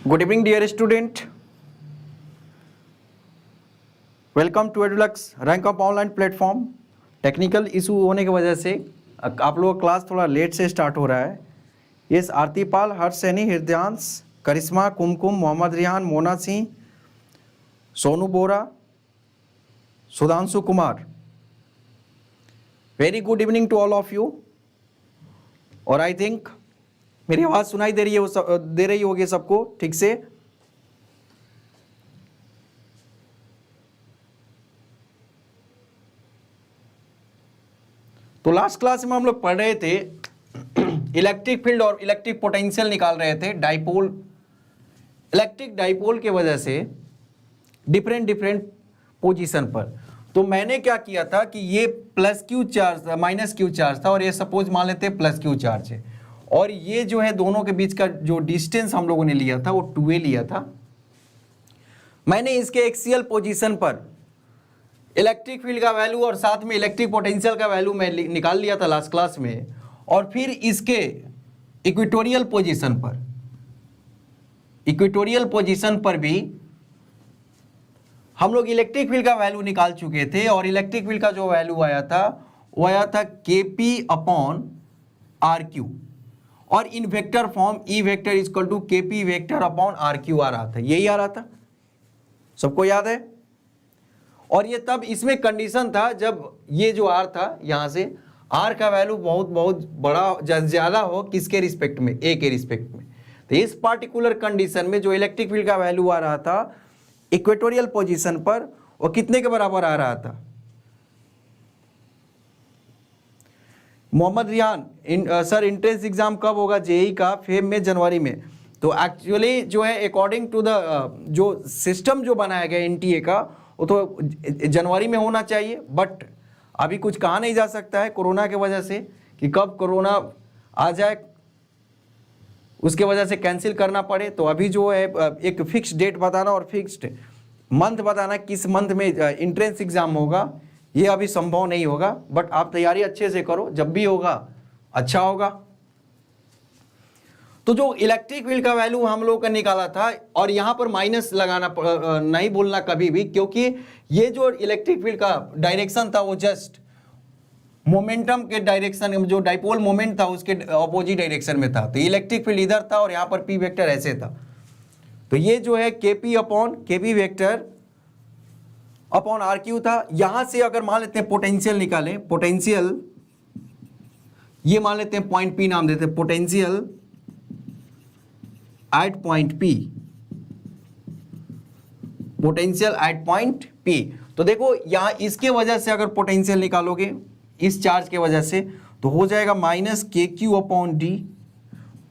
Good evening dear student, welcome to Edulux rank of online platform. Technical issue होने की वजह से आप लोगों का क्लास थोड़ा लेट से स्टार्ट हो रहा है। Yes, Aarti Pal, Harsh Saini, Hridayansh, Karishma, Kumkum, Mohammad Rihan, Mona Singh, Sonu Bora, Sudhanshu Kumar, very good evening to all of you. और आई थिंक मेरी आवाज़ सुनाई दे रही होगी सबको ठीक से। तो लास्ट क्लास में हम लोग पढ़ रहे थे इलेक्ट्रिक फील्ड और इलेक्ट्रिक पोटेंशियल निकाल रहे थे डाइपोल, इलेक्ट्रिक डाइपोल के वजह से डिफरेंट पोजीशन पर। तो मैंने क्या किया था कि ये प्लस क्यू चार्ज था, माइनस क्यू चार्ज था, और ये सपोज मान लेते हैं प्लस क्यू चार्ज है, और ये जो है दोनों के बीच का जो डिस्टेंस हम लोगों ने लिया था वो 2a लिया था। मैंने इसके एक्सियल पोजीशन पर इलेक्ट्रिक फील्ड का वैल्यू और साथ में इलेक्ट्रिक पोटेंशियल का वैल्यू मैं निकाल लिया था लास्ट क्लास में, और फिर इसके इक्वेटोरियल पोजीशन पर भी हम लोग इलेक्ट्रिक फील्ड का वैल्यू निकाल चुके थे, और इलेक्ट्रिक फील्ड का जो वैल्यू आया था वो आया था kp/rq, और in vector form E vector equal to kp vector upon RQ आ रहा था, यही आ रहा था, सबको याद है। और ये तब इसमें कंडीशन था जब ये जो R था यहाँ से R का वैल्यू बहुत बड़ा ज़्यादा हो, किसके रिस्पेक्ट में, A के रिस्पेक्ट में। तो इस पार्टिकुलर कंडीशन में जो इलेक्ट्रिक फील्ड का वैल्यू आ रहा था इक्वेटोरियल पोजीशन पर, वो कितने के बराबर आ रहा था? Mohammad Rihan, sir entrance exam कब होगा जेई का? फेब में, जनवरी में। तो एक्चुअली जो है अकॉर्डिंग टू द जो सिस्टम जो बनाया गया एनटीए का, वो तो जनवरी में होना चाहिए, बट अभी कुछ कहा नहीं जा सकता है कोरोना के वजह से कि कब कोरोना आ जाए, उसके वजह से कैंसिल करना पड़े। तो अभी जो है एक फिक्स डेट बताना और फिक्स्ड मंथ बताना किस मंथ में इंट्रेंस एग्जाम होगा, ये अभी संभव नहीं होगा, बट आप तैयारी अच्छे से करो, जब भी होगा अच्छा होगा। तो जो इलेक्ट्रिक फील्ड का वैल्यू हम लोग का निकाला था, और यहां पर माइनस लगाना नहीं बोलना कभी भी, क्योंकि ये जो इलेक्ट्रिक फील्ड का डायरेक्शन था वो जस्ट मोमेंटम के डायरेक्शन, जो डाइपोल मोमेंट था उसके ऑपोजिट डायरेक्शन में था। तो इलेक्ट्रिक फील्ड इधर था और यहां पर P वेक्टर ऐसे था। तो ये जो है kp वेक्टर अपॉन RQ था। यहां से अगर मान लेते हैं पोटेंशियल निकालें, पोटेंशियल ये मान लेते हैं पॉइंट P नाम देते हैं, potential at point P, potential at point P। तो देखो यहां इसके वजह से अगर पोटेंशियल निकालोगे इस चार्ज के वजह से, तो हो जाएगा माइनस KQ/D,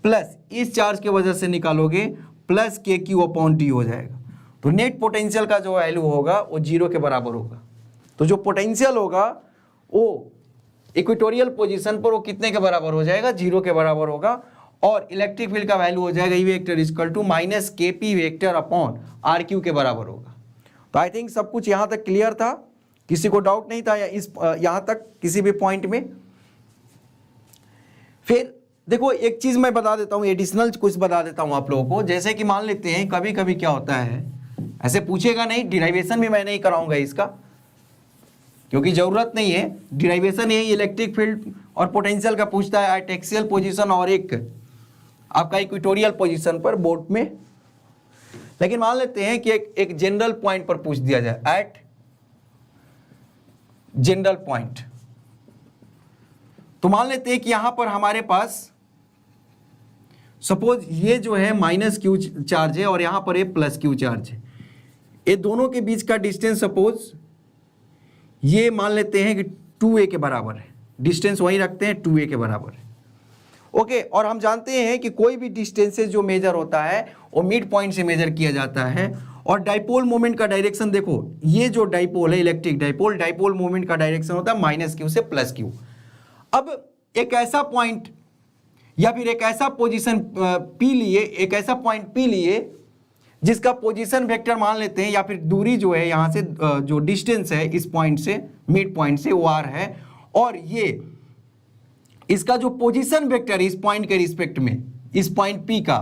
प्लस इस चार्ज के वजह से निकालोगे प्लस KQ/D हो जाएगा। तो नेट पोटेंशियल का जो वैल्यू होगा वो 0 के बराबर होगा। तो जो पोटेंशियल होगा वो इक्वेटोरियल पोजीशन पर वो कितने के बराबर हो जाएगा? 0 के बराबर होगा, और इलेक्ट्रिक फील्ड का वैल्यू हो जाएगा E vector equal to minus kp vector upon RQ के बराबर होगा। तो आई थिंक सब कुछ यहाँ तक क्लियर था, किसी को डाउट नहीं था या इस यहाँ तक किसी भी पॉइंट में? फिर देखो एक चीज़ मैं बता देता हूँ, एडिशनल कुछ बता देता हूँ आप लोगों को। जैसे कि मान लेते हैं कभी कभी क्या होता है, ऐसे पूछेगा नहीं, डिराइवेशन भी मैं नहीं कराऊंगा इसका, क्योंकि ज़रूरत नहीं है। डिराइवेशन यही इलेक्ट्रिक फील्ड और पोटेंशियल का पूछता है एट एक्सियल पोजीशन और एक आपका इक्वेटोरियल पोजीशन पर बोर्ड में। लेकिन मान लेते हैं कि एक जनरल पॉइंट पर पूछ दिया जाए, एट जनरल पॉइंट। तो मान लेते हैं कि यहां पर हमारे पास सपोज ये जो है माइनस क्यू चार्ज है और यहां पर ये प्लस क्यू चार्ज है। ये दोनों के बीच का डिस्टेंस सपोज ये मान लेते हैं कि 2a के बराबर है, डिस्टेंस वही रखते हैं 2a के बराबर है। ओके, और हम जानते हैं कि कोई भी डिस्टेंसेस जो मेजर होता है वो मिड पॉइंट से मेजर किया जाता है। और डाइपोल मोमेंट का डायरेक्शन देखो, ये जो डाइपोल है इलेक्ट्रिक डाइपोल मोमेंट का डायरेक्शन होता है माइनस क्यू से प्लस क्यू। अब एक ऐसा पॉइंट या फिर एक ऐसा पोजीशन P लिए, एक ऐसा पॉइंट P लिए जिसका पोजीशन वेक्टर मान लेते हैं, या फिर दूरी जो है यहाँ से जो डिस्टेंस है इस पॉइंट से मिड पॉइंट से वो R है, और ये इसका जो पोजीशन वेक्टर इस पॉइंट के रिस्पेक्ट में, इस पॉइंट P का,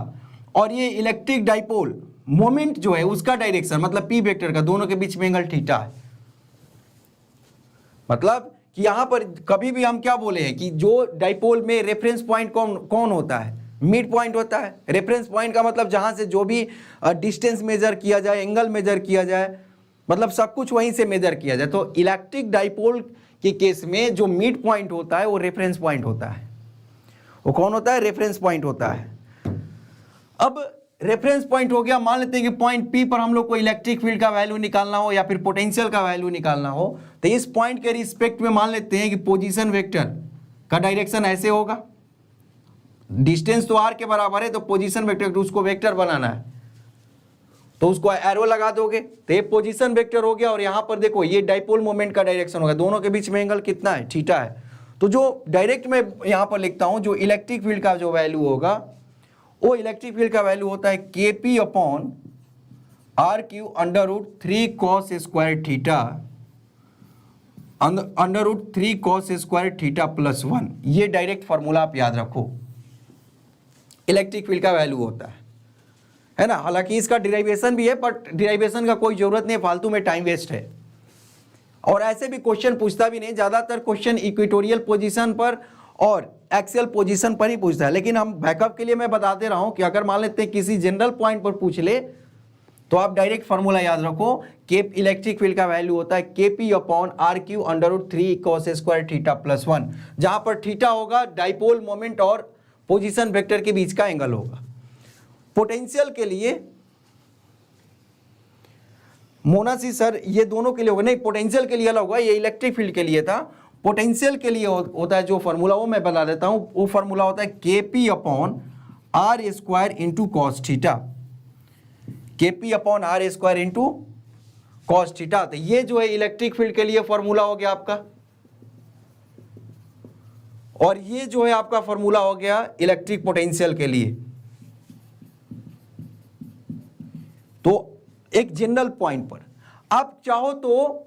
और ये इलेक्ट्रिक डाइपोल मोमेंट जो है उसका डायरेक्शन मतलब पी वेक्टर का, दोनों के बीच में एंगल थीटा है। मतलब कि यहां पर कभी भी हम क्या बोले हैं कि जो डाइपोल में रेफरेंस पॉइंट कौन होता है, मिड पॉइंट होता है। रेफरेंस पॉइंट का मतलब जहां से जो भी डिस्टेंस मेजर किया जाए, एंगल मेजर किया जाए, मतलब सब कुछ वहीं से मेजर किया जाए। तो इलेक्ट्रिक डाइपोल के केस में जो मिड पॉइंट होता है वो रेफरेंस पॉइंट होता है। वो कौन होता है? रेफरेंस पॉइंट होता है। अब रेफरेंस पॉइंट हो गया, मान लेते हैं कि पॉइंट पी पर हम लोग को इलेक्ट्रिक फील्ड का वैल्यू निकालना हो या फिर पोटेंशियल का वैल्यू निकालना हो, तो इस पॉइंट के रिस्पेक्ट में मान लेते हैं कि पोजीशन वेक्टर का डायरेक्शन ऐसे होगा। डिस्टेंस तो आर के बराबर है, तो पोजीशन वेक्टर उसको वेक्टर बनाना है तो उसको एरो लगा दोगे तो ये पोजीशन वेक्टर हो गया। और यहां पर देखो ये डाइपोल मोमेंट का डायरेक्शन होगा, दोनों के बीच में एंगल कितना है? थीटा है। तो जो डायरेक्ट में यहां पर लिखता हूं, जो इलेक्ट्रिक फील्ड का जो वैल्यू होगा वो इलेक्ट्रिक फील्ड का वैल्यू होता है KP अपॉन RQ under root 3 cos square theta under root 3 cos square theta plus 1। ये डायरेक्ट फार्मूला आप याद रखो, इलेक्ट्रिक फील्ड का वैल्यू होता है ना। हालांकि इसका डिराइवेशन भी है, बट डिराइवेशन का कोई जरूरत नहीं, फालतू में टाइम वेस्ट है। और ऐसे भी क्वेश्चन पूछता भी नहीं, ज्यादातर क्वेश्चन इक्वेटोरियल पोजीशन पर और एक्सियल पोजीशन पर ही पूछता है। लेकिन हम बैकअप के लिए मैं बता दे रहा हूं कि अगर मान लेते हैं किसी जनरल पॉइंट पर पूछ ले तो आप डायरेक्ट फार्मूला याद रखो, के इलेक्ट्रिक फील्ड का वैल्यू होता है KP अपॉन RQ under root 3 cos square theta plus 1, जहां पर थीटा होगा डाइपोल मोमेंट और पोजीशन वेक्टर के बीच का एंगल होगा। पोटेंशियल के लिए मोनासी सर ये दोनों के लिए होगा, नहीं पोटेंशियल के लिए अलग होगा, ये इलेक्ट्रिक फील्ड के लिए था। पोटेंशियल के लिए होता है जो फार्मूला, वो मैं बता देता हूं। वो फार्मूला होता है KP upon R square into cos theta, KP upon R square into cos theta. तो ये जो है इलेक्ट्रिक फील्ड के लिए फार्मूला हो गया आपका, और ये जो है आपका फार्मूला हो गया इलेक्ट्रिक पोटेंशियल के लिए। तो एक जनरल पॉइंट पर आप चाहो तो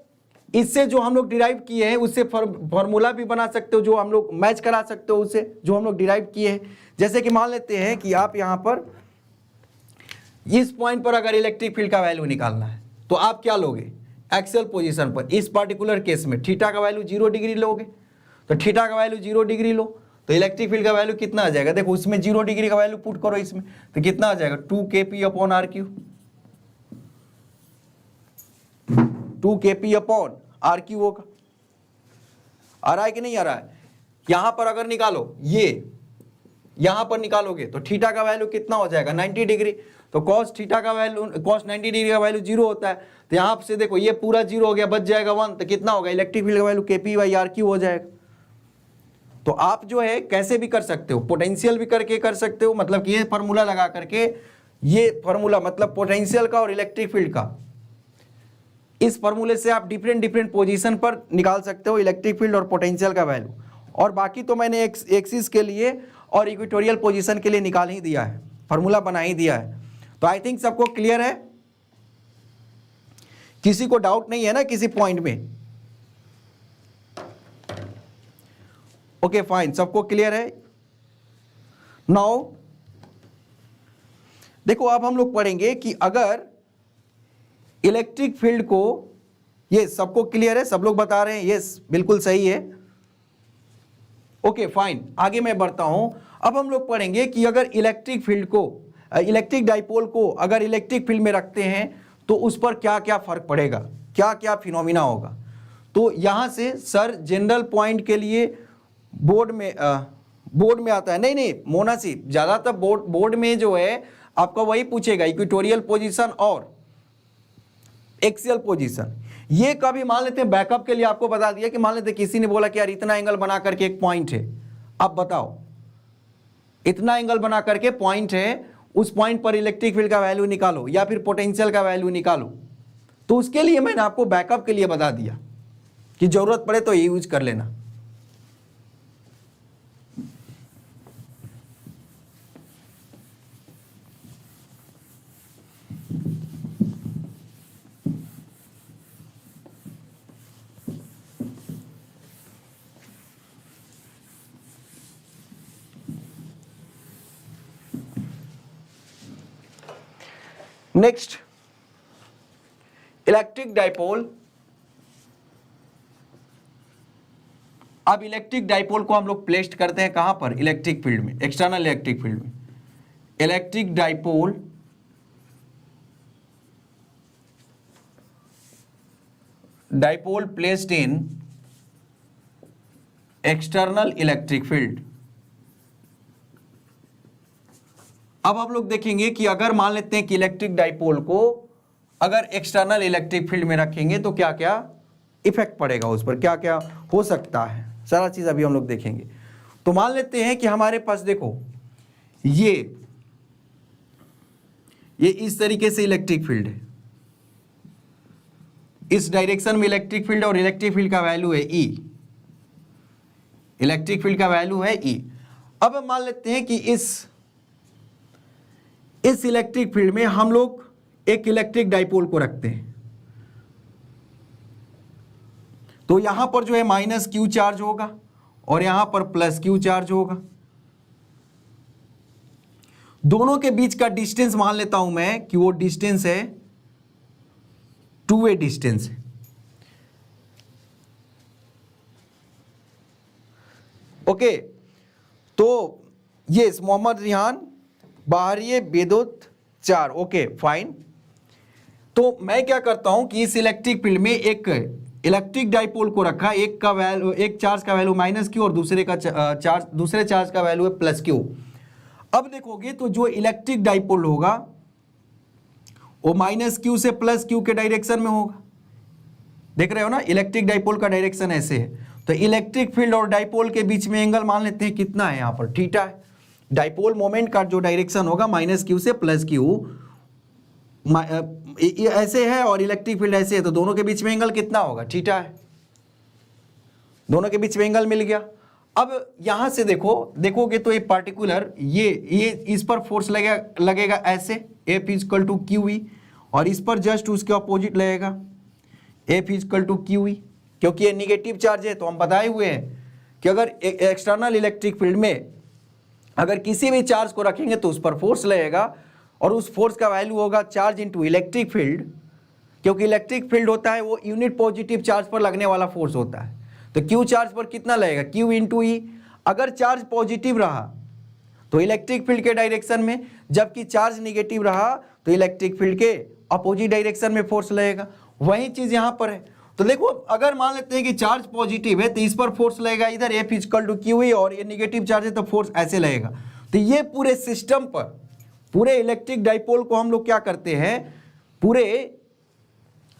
इससे जो हम लोग डिराइव किए हैं उससे फॉर्मूला भी बना सकते हो, जो हम लोग मैच करा सकते हो उससे जो हम लोग डिराइव किए हैं। जैसे कि मान लेते हैं कि आप यहां पर इस पॉइंट पर अगर इलेक्ट्रिक फील्ड का वैल्यू निकालना है तो आप क्या लोगे? एक्सियल पोजीशन पर इस पर्टिकुलर केस में थीटा का वैल्यू 0 डिग्री लोगे। तो थीटा का वैल्यू 0 डिग्री लो तो इलेक्ट्रिक फील्ड का वैल्यू कितना आ जाएगा? देखो उसमें 0 डिग्री का वैल्यू पुट करो इसमें, तो कितना आ जाएगा? 2KP upon RQ, 2KP upon RQ होगा। आ रहा है कि नहीं आ रहा है? यहां पर अगर निकालो, ये यहां पर निकालोगे तो थीटा का वैल्यू कितना हो जाएगा? 90 डिग्री। तो cos थीटा का वैल्यू, cos 90 डिग्री का वैल्यू 0 होता है। तो यहां से देखो ये पूरा 0 हो गया, बच जाएगा 1, तो कितना होगा? इलेक्ट्रिक फील्ड का वैल्यू KP बाई RQ हो जाएगा। तो आप जो है कैसे भी कर सकते हो, पोटेंशियल भी करके कर सकते हो, मतलब कि ये फार्मूला लगा करके, ये फार्मूला मतलब पोटेंशियल का और इलेक्ट्रिक फील्ड का, इस फार्मूले से आप डिफरेंट पोजीशन पर निकाल सकते हो इलेक्ट्रिक फील्ड और पोटेंशियल का वैल्यू। और बाकी तो मैंने एक्सिस के लिए और इक्वेटोरियल पोजीशन के लिए निकाल ही दिया है, फार्मूला बना ही दिया है। तो आई थिंक सबको क्लियर है, किसी को डाउट नहीं है ना किसी पॉइंट में? ओके फाइन, सबको क्लियर है। नाउ देखो अब हम लोग पढ़ेंगे कि अगर इलेक्ट्रिक फील्ड को, ये सबको क्लियर है? सब लोग बता रहे हैं यस बिल्कुल सही है। ओके फाइन, आगे मैं बढ़ता हूं। अब हम लोग पढ़ेंगे कि अगर इलेक्ट्रिक फील्ड को, इलेक्ट्रिक डाइपोल को अगर इलेक्ट्रिक फील्ड में रखते हैं तो उस पर क्या क्या फर्क पड़ेगा, क्या क्या फिनोमिना होगा। तो यहां से सर जनरल पॉइंट के लिए बोर्ड में आता है, नहीं मोनासी, ज्यादातर बोर्ड में जो है आपका वही पूछेगा, इक्वेटोरियल पोजीशन और एक्सियल पोजीशन। ये कभी मान लेते हैं बैकअप के लिए आपको बता दिया कि मान लेते किसी ने बोला कि यार इतना एंगल बना करके एक पॉइंट है, अब बताओ इतना एंगल बना करके पॉइंट है, उस पॉइंट पर इलेक्ट्रिक फील्ड का वैल्यू निकालो या फिर पोटेंशियल का वैल्यू निकालो। तो उसके लिए मैंने आपको बैकअप के लिए बता दिया कि जरूरत पड़े तो ये यूज कर लेना। Next electric dipole. अब इलेक्ट्रिक डाइपोल को हम लोग प्लेस्ड करते हैं कहां पर? इलेक्ट्रिक फील्ड में, एक्सटर्नल इलेक्ट्रिक फील्ड में। Electric dipole placed in external electric field. अब हम लोग देखेंगे कि अगर मान लेते हैं कि इलेक्ट्रिक डाइपोल को अगर एक्सटर्नल इलेक्ट्रिक फील्ड में रखेंगे तो क्या क्या इफेक्ट पड़ेगा उस पर, क्या क्या हो सकता है, सारा चीज अभी हम लोग देखेंगे। तो मान लेते हैं कि हमारे पास देखो ये इस तरीके से इलेक्ट्रिक फील्ड है, इस डायरेक्शन में इलेक्ट्रिक फील्ड, और इलेक्ट्रिक फील्ड का वैल्यू है E, इलेक्ट्रिक फील्ड का वैल्यू है E। अब मान लेते हैं कि इस इलेक्ट्रिक फील्ड में हम लोग एक इलेक्ट्रिक डाइपोल को रखते हैं, तो यहां पर जो है माइनस क्यू चार्ज होगा और यहां पर प्लस क्यू चार्ज होगा। दोनों के बीच का डिस्टेंस मान लेता हूं मैं कि वो डिस्टेंस है 2a डिस्टेंस है। ओके, तो ये मोहम्मद रिहान बाहरी बेदोत 4, ओके फाइन। तो मैं क्या करता हूं कि इस इलेक्ट्रिक फील्ड में एक इलेक्ट्रिक डाइपोल को रखा, एक का वैल्यू, एक चार्ज का वैल्यू माइनस क्यू और दूसरे चार्ज का वैल्यू है प्लस क्यू। अब देखोगे तो जो इलेक्ट्रिक डाइपोल होगा वो माइनस क्यू से प्लस क्यू के डायरेक्शन में होगा। देख रहे हो ना, इलेक्ट्रिक डाइपोल का डायरेक्शन ऐसे है। तो इलेक्ट्रिक फील्ड और डाइपोल के बीच में एंगल मान लेते हैं कितना है, यहां पर थीटा है। डाइपोल मोमेंट का जो डायरेक्शन होगा माइनस क्यू से प्लस क्यू ऐसे है और इलेक्ट्रिक फील्ड ऐसे है, तो दोनों के बीच में एंगल कितना होगा, थीटा है। दोनों के बीच में एंगल मिल गया। अब यहां से देखोगे तो ये पार्टिकुलर ये इस पर फोर्स लगेगा ऐसे, F equal to Q E, और इस पर जस्ट उसके अपोजिट लगेगा F equal to Q E, क्योंकि ये निगेटिव चार्ज है। तो हम बताए हुए हैं कि अगर एक्सटर्नल इलेक्ट्रिक फील्ड में अगर किसी भी चार्ज को रखेंगे तो उस पर फोर्स लगेगा, और उस फोर्स का वैल्यू होगा चार्ज इनटू इलेक्ट्रिक फील्ड, क्योंकि इलेक्ट्रिक फील्ड होता है वो यूनिट पॉजिटिव चार्ज पर लगने वाला फोर्स होता है। तो क्यू चार्ज पर कितना लगेगा, क्यू इंटू ई। अगर चार्ज पॉजिटिव रहा तो इलेक्ट्रिक फील्ड के डायरेक्शन में, जबकि चार्ज निगेटिव रहा तो इलेक्ट्रिक फील्ड के अपोजिट डायरेक्शन में फोर्स लगेगा। वही चीज यहां पर है। तो देखो अगर मान लेते हैं कि चार्ज पॉजिटिव है तो इस पर फोर्स लगेगा इधर F equal to Q E, और ये निगेटिव चार्ज है तो फोर्स ऐसे लगेगा। तो ये पूरे सिस्टम पर, पूरे इलेक्ट्रिक डाइपोल को हम लोग क्या करते हैं, पूरे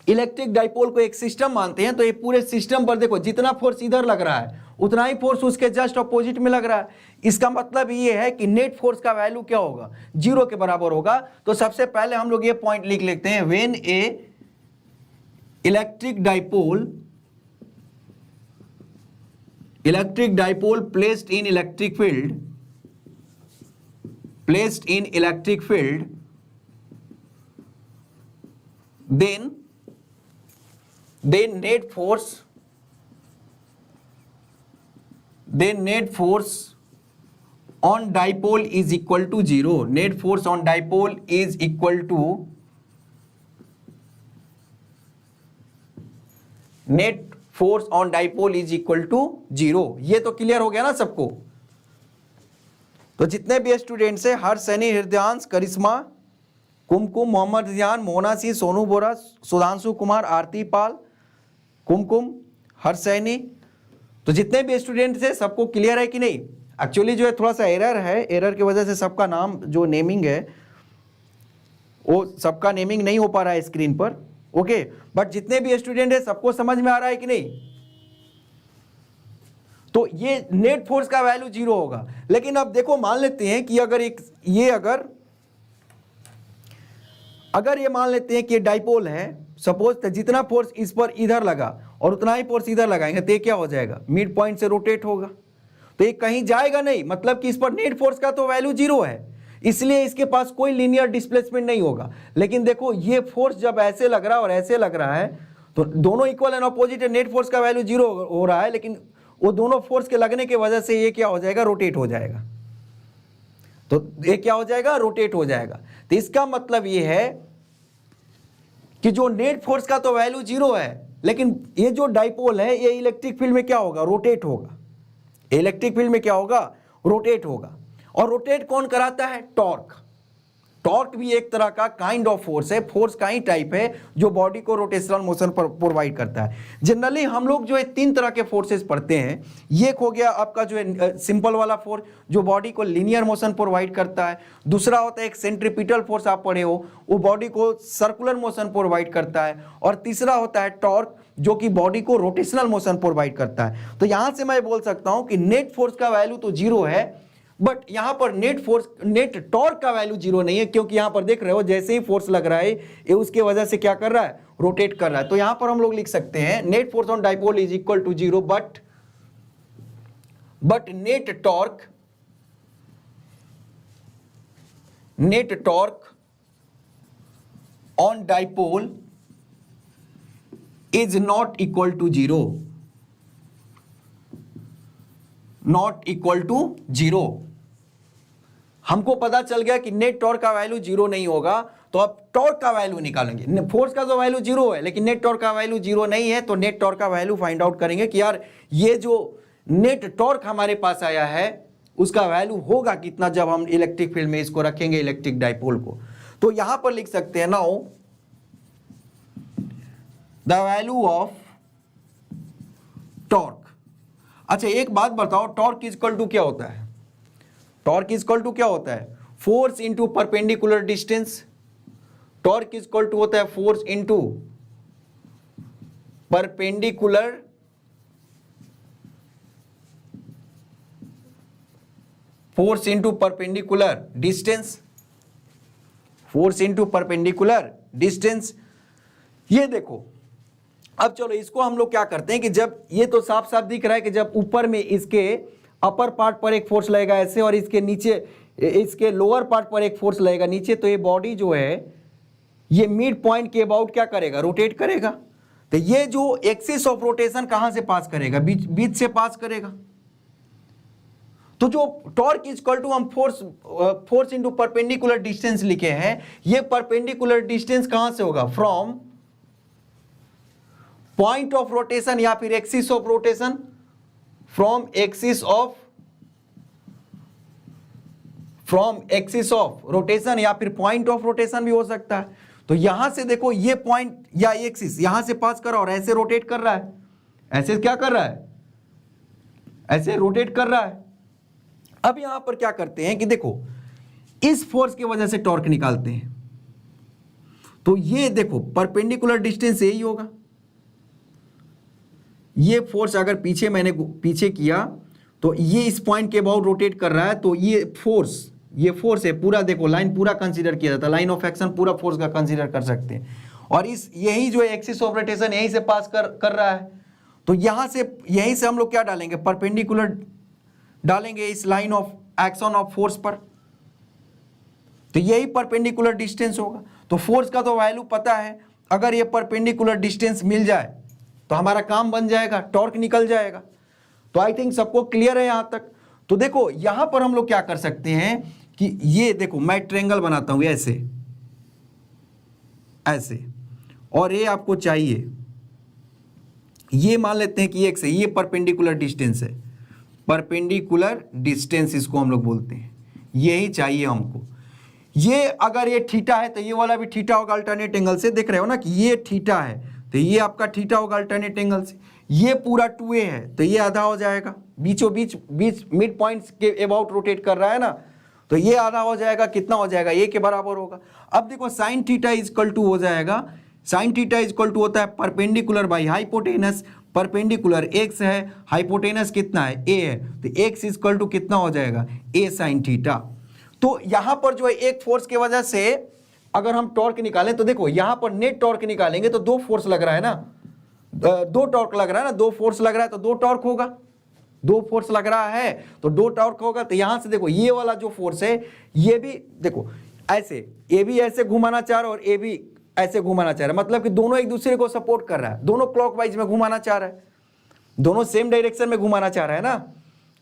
इलेक्ट्रिक डाइपोल को एक सिस्टम मानते हैं। तो ये पूरे सिस्टम पर देखो जितना फोर्स इधर लग रहा है उतना ही फोर्स उसके जस्ट अपोजिट में लग रहा है। इसका मतलब ये है कि नेट फोर्स का वैल्यू क्या होगा, 0 के बराबर होगा। तो सबसे पहले हम लोग ये पॉइंट लिख लेते हैं, when A electric dipole placed in electric field, then net force on dipole is equal to 0. Net force on dipole is equal to net force on dipole is equal to 0. ये तो clear हो गया ना सबको। तो जितने भी students हैं, हर्ष सैनी, हृदयांश, करिश्मा, कुमकुम, मोहम्मद रियान, मोना सिंह, सोनू बोरा, सुधांशु कुमार, आरती पाल, कुमकुम, हर्ष सैनी, तो जितने भी स्टूडेंट्स हैं सबको क्लियर है कि नहीं। एक्चुअली जो है थोड़ा सा एरर है, एरर की वजह से सबका नाम जो नेमिंग है वो सबका नेमिंग नहीं हो पा रहा है स्क्रीन पर। ओके, बट जितने भी स्टूडेंट है सबको समझ में आ रहा है कि नहीं। तो ये नेट फोर्स का वैल्यू 0 होगा। लेकिन अब देखो मान लेते हैं कि अगर ये मान लेते हैं कि ये डाइपोल है, सपोज, तो जितना फोर्स इस पर इधर लगा और उतना ही फोर्स इधर लगाएंगे तो ये क्या हो जाएगा, मिड पॉइंट से रोटेट होगा। तो ये कहीं जाएगा नहीं, मतलब कि इस पर नेट फोर्स का तो वैल्यू 0 है, इसलिए इसके पास कोई लीनियर डिस्प्लेसमेंट नहीं होगा। लेकिन देखो ये फोर्स जब ऐसे लग रहा है और ऐसे लग रहा है तो दोनों इक्वल एंड अपोजिट है, नेट फोर्स का वैल्यू 0 हो रहा है, लेकिन वो दोनों फोर्स के लगने की वजह से ये क्या हो जाएगा, रोटेट हो जाएगा। तो ये क्या हो जाएगा, रोटेट हो जाएगा। तो इसका मतलब ये है कि जो नेट फोर्स का तो वैल्यू 0 है, लेकिन ये जो डाइपोल है ये इलेक्ट्रिक फील्ड में क्या होगा, रोटेट होगा। इलेक्ट्रिक फील्ड में क्या होगा, रोटेट होगा। और रोटेट कौन कराता है, टॉर्क। टॉर्क भी एक तरह का काइंड ऑफ फोर्स है, फोर्स का ही टाइप है जो बॉडी को रोटेशनल मोशन पर प्रोवाइड करता है। जनरली हम लोग जो है 3 तरह के फोर्सेस पढ़ते हैं। ये एक हो गया आपका जो है सिंपल वाला फोर्स जो बॉडी को लीनियर मोशन प्रोवाइड करता है। दूसरा होता है एक सेंट्रीपिटल फोर्स, आप पढ़े हो, वो बॉडी को सर्कुलर मोशन प्रोवाइड करता है। और तीसरा होता है टॉर्क जो कि बॉडी को रोटेशनल मोशन प्रोवाइड करता है। तो यहां से मैं बोल सकता हूं कि नेट फोर्स का वैल्यू तो 0 है, बट यहां पर नेट टॉर्क का वैल्यू 0 नहीं है, क्योंकि यहां पर देख रहे हो जैसे ही फोर्स लग रहा है ये उसके वजह से क्या कर रहा है, रोटेट कर रहा है। तो यहां पर हम लोग लिख सकते हैं net force on dipole is equal to 0, but net torque on dipole is not equal to 0, not equal to 0। हमको पता चल गया कि नेट टॉर्क का वैल्यू 0 नहीं होगा, तो अब टॉर्क का वैल्यू निकालेंगे। फोर्स का तो वैल्यू 0 है, लेकिन नेट टॉर्क का वैल्यू 0 नहीं है, तो नेट टॉर्क का वैल्यू फाइंड आउट करेंगे कि यार ये जो नेट टॉर्क हमारे पास आया है उसका वैल्यू होगा कितना जब हम इलेक्ट्रिक फील्ड में इसको रखेंगे, इलेक्ट्रिक डाइपोल को। तो यहां पर लिख सकते हैं now the value of torque. अच्छा एक बात बताओ, टॉर्क इक्वल टू क्या होता है, टॉर्क इक्वल टू क्या होता है, force into perpendicular distance. Torque equal to होता है force into perpendicular distance, force into perpendicular distance. ये देखो, अब चलो इसको हम लोग क्या करते हैं कि जब ये तो साफ साफ दिख रहा है कि जब ऊपर में इसके अपर पार्ट पर एक फोर्स लगेगा ऐसे, और इसके नीचे इसके लोअर पार्ट पर एक फोर्स लगेगा नीचे, तो ये बॉडी जो है ये मिड पॉइंट के अबाउट क्या करेगा, रोटेट करेगा। तो ये जो एक्सिस ऑफ रोटेशन कहां से पास करेगा, बीच से पास करेगा। तो जो टॉर्क इक्वल टू हम फोर्स इंटू परपेंडिकुलर डिस्टेंस लिखे हैं, ये परपेंडिकुलर डिस्टेंस कहां से होगा, फ्रॉम पॉइंट ऑफ रोटेशन या फिर axis of rotation, from axis of rotation या फिर पॉइंट ऑफ रोटेशन भी हो सकता है। तो यहां से देखो ये पॉइंट या एक्सिस यहां से पास कर रहा है और ऐसे रोटेट कर रहा है, ऐसे क्या कर रहा है, ऐसे रोटेट कर रहा है। अब यहां पर क्या करते हैं कि देखो इस फोर्स की वजह से टॉर्क निकालते हैं। तो ये देखो परपेंडिकुलर डिस्टेंस यही होगा, ये फोर्स अगर मैंने पीछे किया तो ये इस पॉइंट के अबाउट रोटेट कर रहा है, तो ये फोर्स है पूरा, देखो लाइन पूरा कंसीडर किया जाता है, लाइन ऑफ एक्शन पूरा फोर्स का कंसीडर कर सकते हैं। और इस यही जो एक्सिस ऑफ रोटेशन यहीं से पास कर रहा है, तो यहीं से हम लोग क्या डालेंगे, परपेंडिकुलर डालेंगे इस line of action of force पर, तो यही परपेंडिकुलर डिस्टेंस होगा। तो फोर्स का तो वैल्यू पता है, अगर ये परपेंडिकुलर डिस्टेंस मिल जाए तो हमारा काम बन जाएगा, टॉर्क निकल जाएगा। तो आई थिंक सबको क्लियर है यहां तक। तो देखो यहां पर हम लोग क्या कर सकते हैं कि ये देखो मैं ट्रायंगल बनाता हूं ऐसे ऐसे, और ये आपको चाहिए, ये मान लेते हैं कि एक से ये परपेंडिकुलर डिस्टेंस है, परपेंडिकुलर डिस्टेंस इसको हम लोग बोलते हैं, यही चाहिए हमको। ये अगर ये थीटा है तो ये वाला भी थीटा होगा अल्टरनेट एंगल से, देख रहे हो ना कि ये थीटा है तो ये आपका थीटा होगा अल्टरनेट एंगल से। ये पूरा 2a है तो ये आधा हो जाएगा, बीचों बीच मिड पॉइंट्स के अबाउट रोटेट कर रहा है ना, तो ये आधा हो जाएगा, कितना हो जाएगा, a के बराबर होगा। अब देखो साइन थीटा इक्वल टू हो जाएगा, साइन थीटा इक्वल टू होता है perpendicular by hypotenuse, perpendicular x है, हाइपोटेनस कितना है, a है, तो x इक्वल टू कितना हो जाएगा, a साइन थीटा। तो यहां पर जो है एक फोर्स की वजह से अगर हम टॉर्क निकालें तो देखो यहां पर नेट टॉर्क निकालेंगे तो दो फोर्स लग रहा है ना, दो टॉर्क लग रहा है ना, दो फोर्स लग रहा है तो दो टॉर्क होगा, दो फोर्स लग रहा है तो दो टॉर्क होगा। तो यहां से देखो ये वाला जो फोर्स है ये भी देखो ऐसे, ए भी ऐसे घुमाना चाह रहा है और ए भी ऐसे घुमाना चाह रहा है, मतलब कि दोनों एक दूसरे को सपोर्ट कर रहा है, दोनों क्लॉकवाइज में घुमाना चाह रहा है, दोनों सेम डायरेक्शन में घुमाना चाह रहा है ना,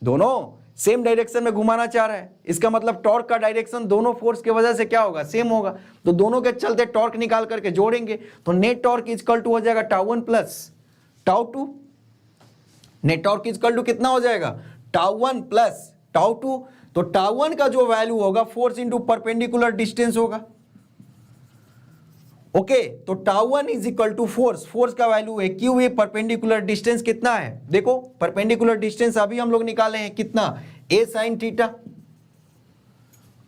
दोनों सेम डायरेक्शन में घुमाना चाह रहा है, इसका मतलब टॉर्क का डायरेक्शन दोनों फोर्स की वजह से क्या होगा, सेम होगा। तो दोनों के चलते टॉर्क निकाल करके जोड़ेंगे तो नेट टॉर्क इक्वल टू हो जाएगा tau 1 plus tau 2। Net torque equal to कितना हो जाएगा, टाउ 1 प्लस टाउ 2। तो टाउ 1 का जो वैल्यू होगा फोर्स इंटू परपेंडिकुलर डिस्टेंस होगा। ओके, तो tau 1 is equal to force, force का वैल्यू है क्यू ए, परपेंडिकुलर डिस्टेंस कितना है, देखो परपेंडिकुलर डिस्टेंस अभी हम लोग निकाले हैं कितना, ए साइन थीटा।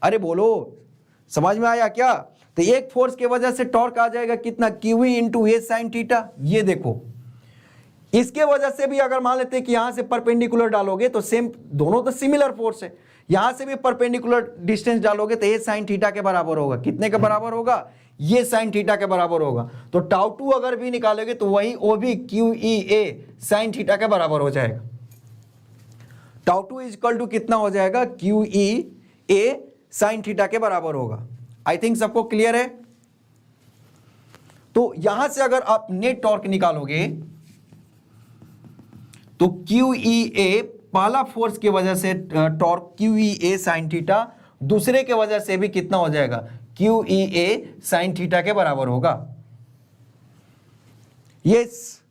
अरे बोलो समझ में आया क्या? तो एक फोर्स के वजह से टॉर्क आ जाएगा कितना, क्यू ई इंटू ए साइन थीटा। ये देखो इसके वजह से भी अगर मान लेते हैं कि यहां से परपेंडिकुलर डालोगे तो सेम, दोनों तो सिमिलर फोर्स है, यहां से भी परपेंडिकुलर डिस्टेंस डालोगे तो ए साइन थीटा के बराबर होगा। कितने के बराबर होगा, ये साइन थीटा के बराबर होगा। तो टाउ 2 अगर भी निकालोगे तो वही वो भी क्यू ई ए साइन थीटा के बराबर हो जाएगा। टाउ 2 इज इक्वल टू कितना हो जाएगा, क्यू ई ए साइन थीटा के बराबर होगा। आई थिंक सबको क्लियर है। तो यहां से अगर आप नेट टॉर्क निकालोगे तो क्यू ई ए पहला फोर्स की वजह से टॉर्क क्यू ई ए साइन थीटा, दूसरे के वजह से भी कितना हो जाएगा, क्यू ई ए साइन थीटा के बराबर होगा। यस,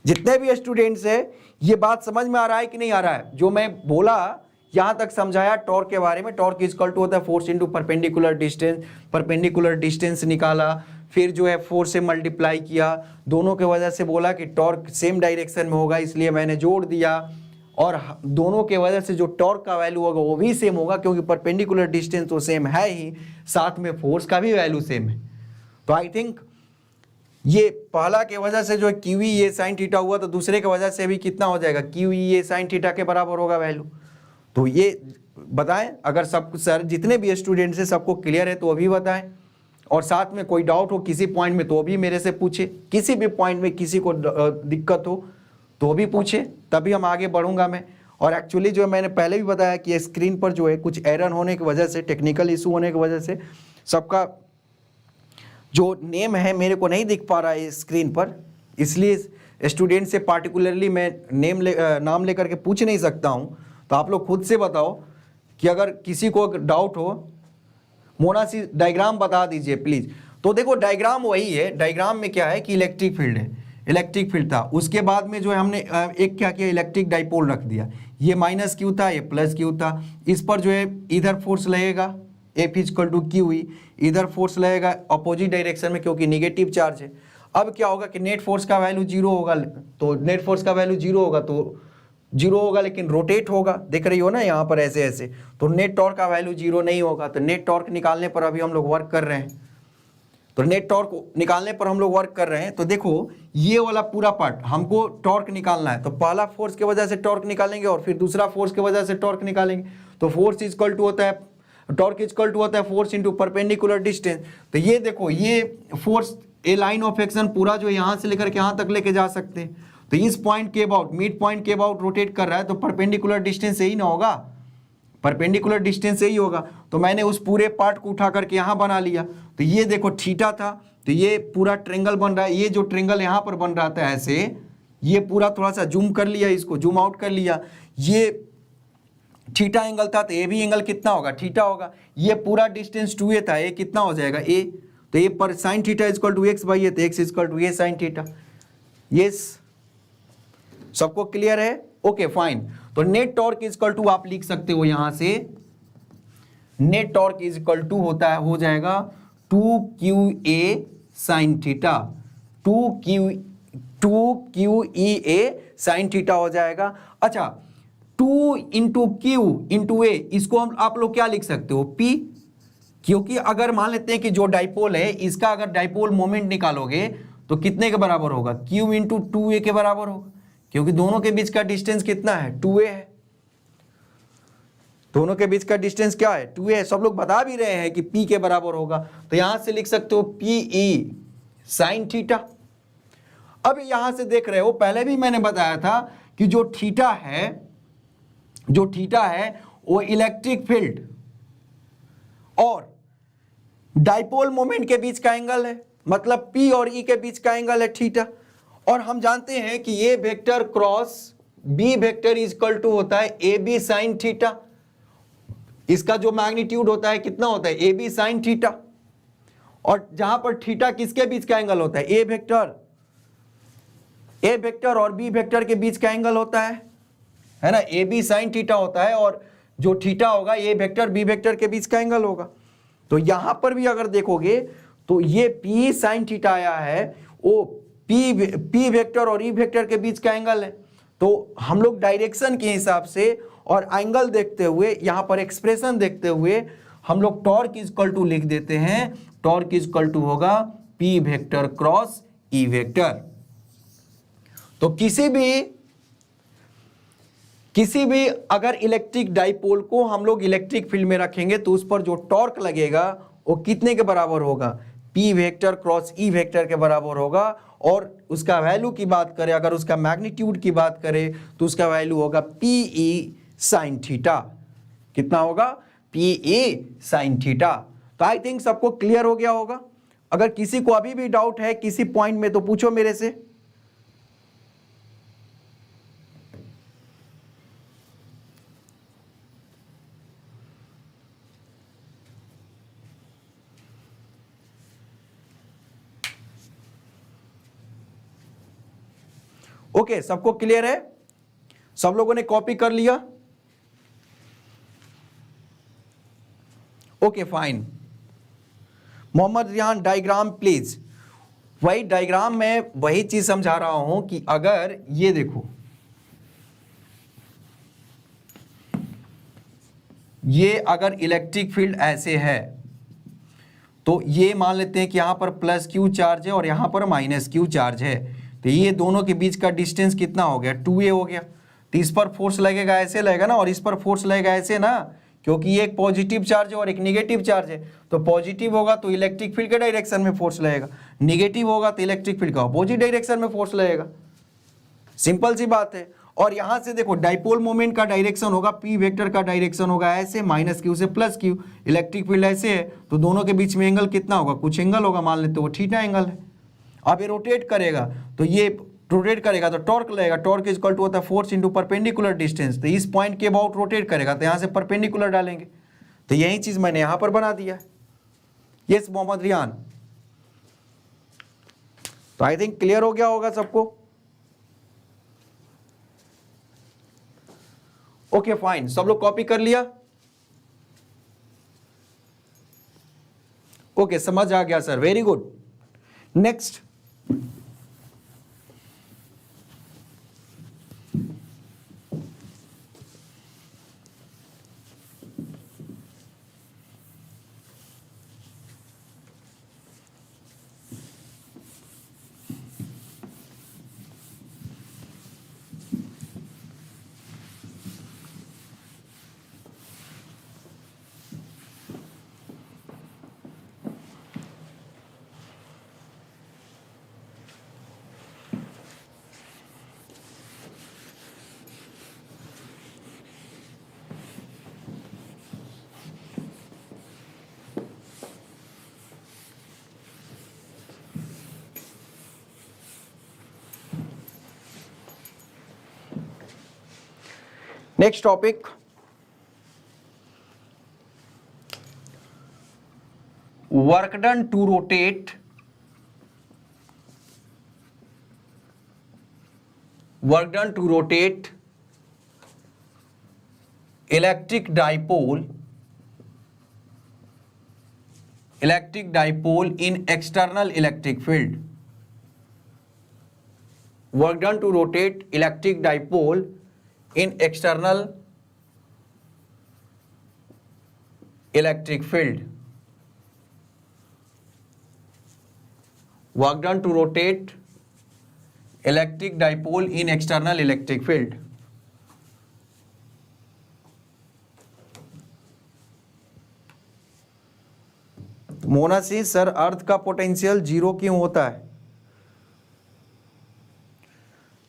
जितने भी स्टूडेंट्स है ये बात समझ में आ रहा है कि नहीं आ रहा है? जो मैं बोला यहां तक समझाया टॉर्क के बारे में, टॉर्क इज इक्वल टू होता है force into perpendicular distance, perpendicular distance निकाला, फिर जो है फोर्स से मल्टीप्लाई किया, दोनों के वजह से बोला कि टॉर्क सेम डायरेक्शन में होगा इसलिए मैंने जोड़ दिया, और दोनों के वजह से जो टॉर्क का वैल्यू होगा वो भी सेम होगा क्योंकि परपेंडिकुलर डिस्टेंस तो सेम है ही, साथ में फोर्स का भी वैल्यू सेम है। तो आई थिंक ये पहला के वजह से जो क्यू ई ए साइन थीटा हुआ तो दूसरे के वजह से भी कितना हो जाएगा, क्यू ई ए साइन थीटा के बराबर होगा वैल्यू। तो ये बताएं, अगर सब सर जितने भी स्टूडेंट्स हैं सबको क्लियर है तो अभी बताएं, और साथ में कोई डाउट हो किसी पॉइंट में तो अभी मेरे से पूछे, किसी भी पॉइंट में किसी को दिक्कत हो तो भी पूछे, तभी हम आगे बढ़ूंगा मैं। और एक्चुअली जो मैंने पहले भी बताया कि स्क्रीन पर जो है कुछ एरर होने की वजह से, टेक्निकल इशू होने की वजह से सबका जो नेम है मेरे को नहीं दिख पा रहा है स्क्रीन पर, इसलिए स्टूडेंट से पार्टिकुलरली मैं नाम लेकर के पूछ नहीं सकता हूं। तो आप लोग खुद से बताओ कि अगर किसी को डाउट हो, मोना सी डायग्राम बता दीजिए प्लीज। तो देखो डायग्राम वही है, डायग्राम में क्या है कि इलेक्ट्रिक फील्ड है, इलेक्ट्रिक फील्ड था, उसके बाद में जो है हमने एक क्या किया, इलेक्ट्रिक डाइपोल रख दिया, ये माइनस क्यू था, ये प्लस क्यू था, इस पर जो है इधर फोर्स लगेगा F equal to Q E, इधर फोर्स लगेगा अपोजिट डायरेक्शन में क्योंकि निगेटिव चार्ज है। अब क्या होगा कि नेट फोर्स का वैल्यू जीरो होगा, तो नेट फोर्स का वैल्यू जीरो होगा तो जीरो होगा लेकिन रोटेट होगा, देख रही हो ना यहाँ पर ऐसे ऐसे, तो नेट टॉर्क का वैल्यू जीरो नहीं होगा। तो नेट टॉर्क निकालने पर अभी हम लोग वर्क कर रहे हैं, तो नेट टॉर्क निकालने पर हम लोग वर्क कर रहे हैं। तो देखो ये वाला पूरा पार्ट हमको टॉर्क निकालना है, तो पहला फोर्स की वजह से टॉर्क निकालेंगे और फिर दूसरा फोर्स की वजह से टॉर्क निकालेंगे। तो फोर्स इक्वल टू होता है, टॉर्क इक्वल टू होता है फोर्स इंटू परपेंडिकुलर डिस्टेंस। तो ये देखो ये force A line of action पूरा जो यहाँ से लेकर के यहाँ तक लेके जा सकते हैं, तो इस पॉइंट के अबाउट, मिड पॉइंट के अबाउट रोटेट कर रहा है, तो परपेंडिकुलर डिस्टेंस यही ना होगा, परपेंडिकुलर डिस्टेंस यही होगा। तो मैंने उस पूरे पार्ट को उठा करके यहाँ बना लिया। तो ये देखो थीटा था, तो ये पूरा ट्रेंगल बन रहा है, ये जो ट्रेंगल यहाँ पर बन रहा था ऐसे, ये पूरा थोड़ा सा जूम कर लिया, इसको जूम आउट कर लिया, ये थीटा एंगल था, तो ये भी एंगल कितना होगा, थीटा होगा। ये पूरा डिस्टेंस 2a था, ये कितना हो जाएगा a, तो ये पर sine theta equal to X by A, तो X equal to A sine theta. Yes, सबको क्लियर है? Okay fine. तो नेट टॉर्क इक्वल टू आप लिख सकते हो यहां से, net torque is equal to होता है, हो जाएगा 2qa sine theta, 2qea sine theta हो जाएगा। अच्छा 2 इंटू क्यू इंटू ए, इसको हम आप लोग क्या लिख सकते हो, p, क्योंकि अगर मान लेते हैं कि जो डाइपोल है इसका अगर डाइपोल मोमेंट निकालोगे तो कितने के बराबर होगा, q इंटू 2a के बराबर होगा, क्योंकि दोनों के बीच का डिस्टेंस कितना है, 2a है, दोनों के बीच का डिस्टेंस क्या है, 2a है। सब लोग बता भी रहे हैं कि p के बराबर होगा, तो यहां से लिख सकते हो pe साइन थीटा। अब यहां से देख रहे हो, पहले भी मैंने बताया था कि जो थीटा है वो इलेक्ट्रिक फील्ड और डाइपोल मोमेंट के बीच का एंगल है, मतलब P और E के बीच का एंगल है थीटा। और हम जानते हैं कि ये vector cross B vector is equal to होता है ए बी साइन थीटा। इसका जो मैग्नीट्यूड होता है कितना होता है, ए बी साइन थीटा। और जहां पर थीटा किसके बीच का एंगल होता है, ए वेक्टर और बी वेक्टर के बीच का एंगल होता है ना, ए बी साइन थीटा होता है, और जो थीटा होगा ए वेक्टर बी वेक्टर के बीच का एंगल होगा। तो यहां पर भी अगर देखोगे तो ये पी साइन थीटा आया है, वो पी वेक्टर और ई वेक्टर के बीच का एंगल है। तो हम लोग डायरेक्शन के हिसाब से और एंगल देखते हुए, यहां पर एक्सप्रेशन देखते हुए हम लोग टॉर्क इज इक्वल टू लिख देते हैं, टॉर्क इज इक्वल टू होगा P vector cross E vector. तो किसी भी अगर इलेक्ट्रिक डाइपोल को हम लोग इलेक्ट्रिक फील्ड में रखेंगे तो उस पर जो टॉर्क लगेगा वो कितने के बराबर होगा, P vector cross E vector के बराबर होगा। और उसका वैल्यू की बात करें, अगर उसका मैग्नीट्यूड की बात करें तो उसका वैल्यू होगा पी ई साइन थीटा। कितना होगा, पी ई साइन थीटा। तो आई थिंक सबको क्लियर हो गया होगा। अगर किसी को अभी भी डाउट है किसी पॉइंट में तो पूछो मेरे से। ओके, सबको क्लियर है, सब लोगों ने कॉपी कर लिया। Okay fine. Mohammad Riyan diagram please. वही डायग्राम में वही चीज समझा रहा हूं कि अगर ये देखो, ये अगर इलेक्ट्रिक फील्ड ऐसे है तो ये मान लेते हैं कि यहां पर प्लस क्यू चार्ज है और यहां पर माइनस क्यू चार्ज है। तो ये दोनों के बीच का डिस्टेंस कितना हो गया, 2a हो गया। तो इस पर फोर्स लगेगा ऐसे लगेगा ना, और इस पर फोर्स लगेगा ऐसे ना, क्योंकि ये एक पॉजिटिव चार्ज है और एक निगेटिव चार्ज है। तो पॉजिटिव होगा तो इलेक्ट्रिक फील्ड के डायरेक्शन में फोर्स लगेगा, निगेटिव होगा तो इलेक्ट्रिक फील्ड का अपोजिट डायरेक्शन में फोर्स लगेगा। सिंपल सी बात है। और यहां से देखो डाइपोल मोमेंट का डायरेक्शन होगा, पी वेक्टर का डायरेक्शन होगा ऐसे, माइनस क्यू से प्लस क्यू। इलेक्ट्रिक फील्ड ऐसे है तो दोनों के बीच में एंगल कितना होगा, कुछ एंगल होगा, मान लेते वो थीटा एंगल है। अब ये रोटेट करेगा तो ये रोटेट करेगा तो टॉर्क लगेगा, टॉर्क इज इक्वल टू होता है फोर्स इनटू परपेंडिकुलर डिस्टेंस। तो इस पॉइंट के अबाउट रोटेट करेगा तो यहां से परपेंडिकुलर डालेंगे। तो यही चीज मैंने यहां पर बना दिया है। यस मोहम्मद रियान। तो आई थिंक क्लियर हो गया होगा सबको। ओके फाइन, सब लोग कॉपी कर लिया। ओके समझ आ गया sir, very good. Next, next topic, work done to rotate electric dipole in external electric field. Work done to rotate electric dipole in external electric field. Work done to rotate electric dipole in external electric field. मोनासी sir, earth का potential zero क्यों होता है?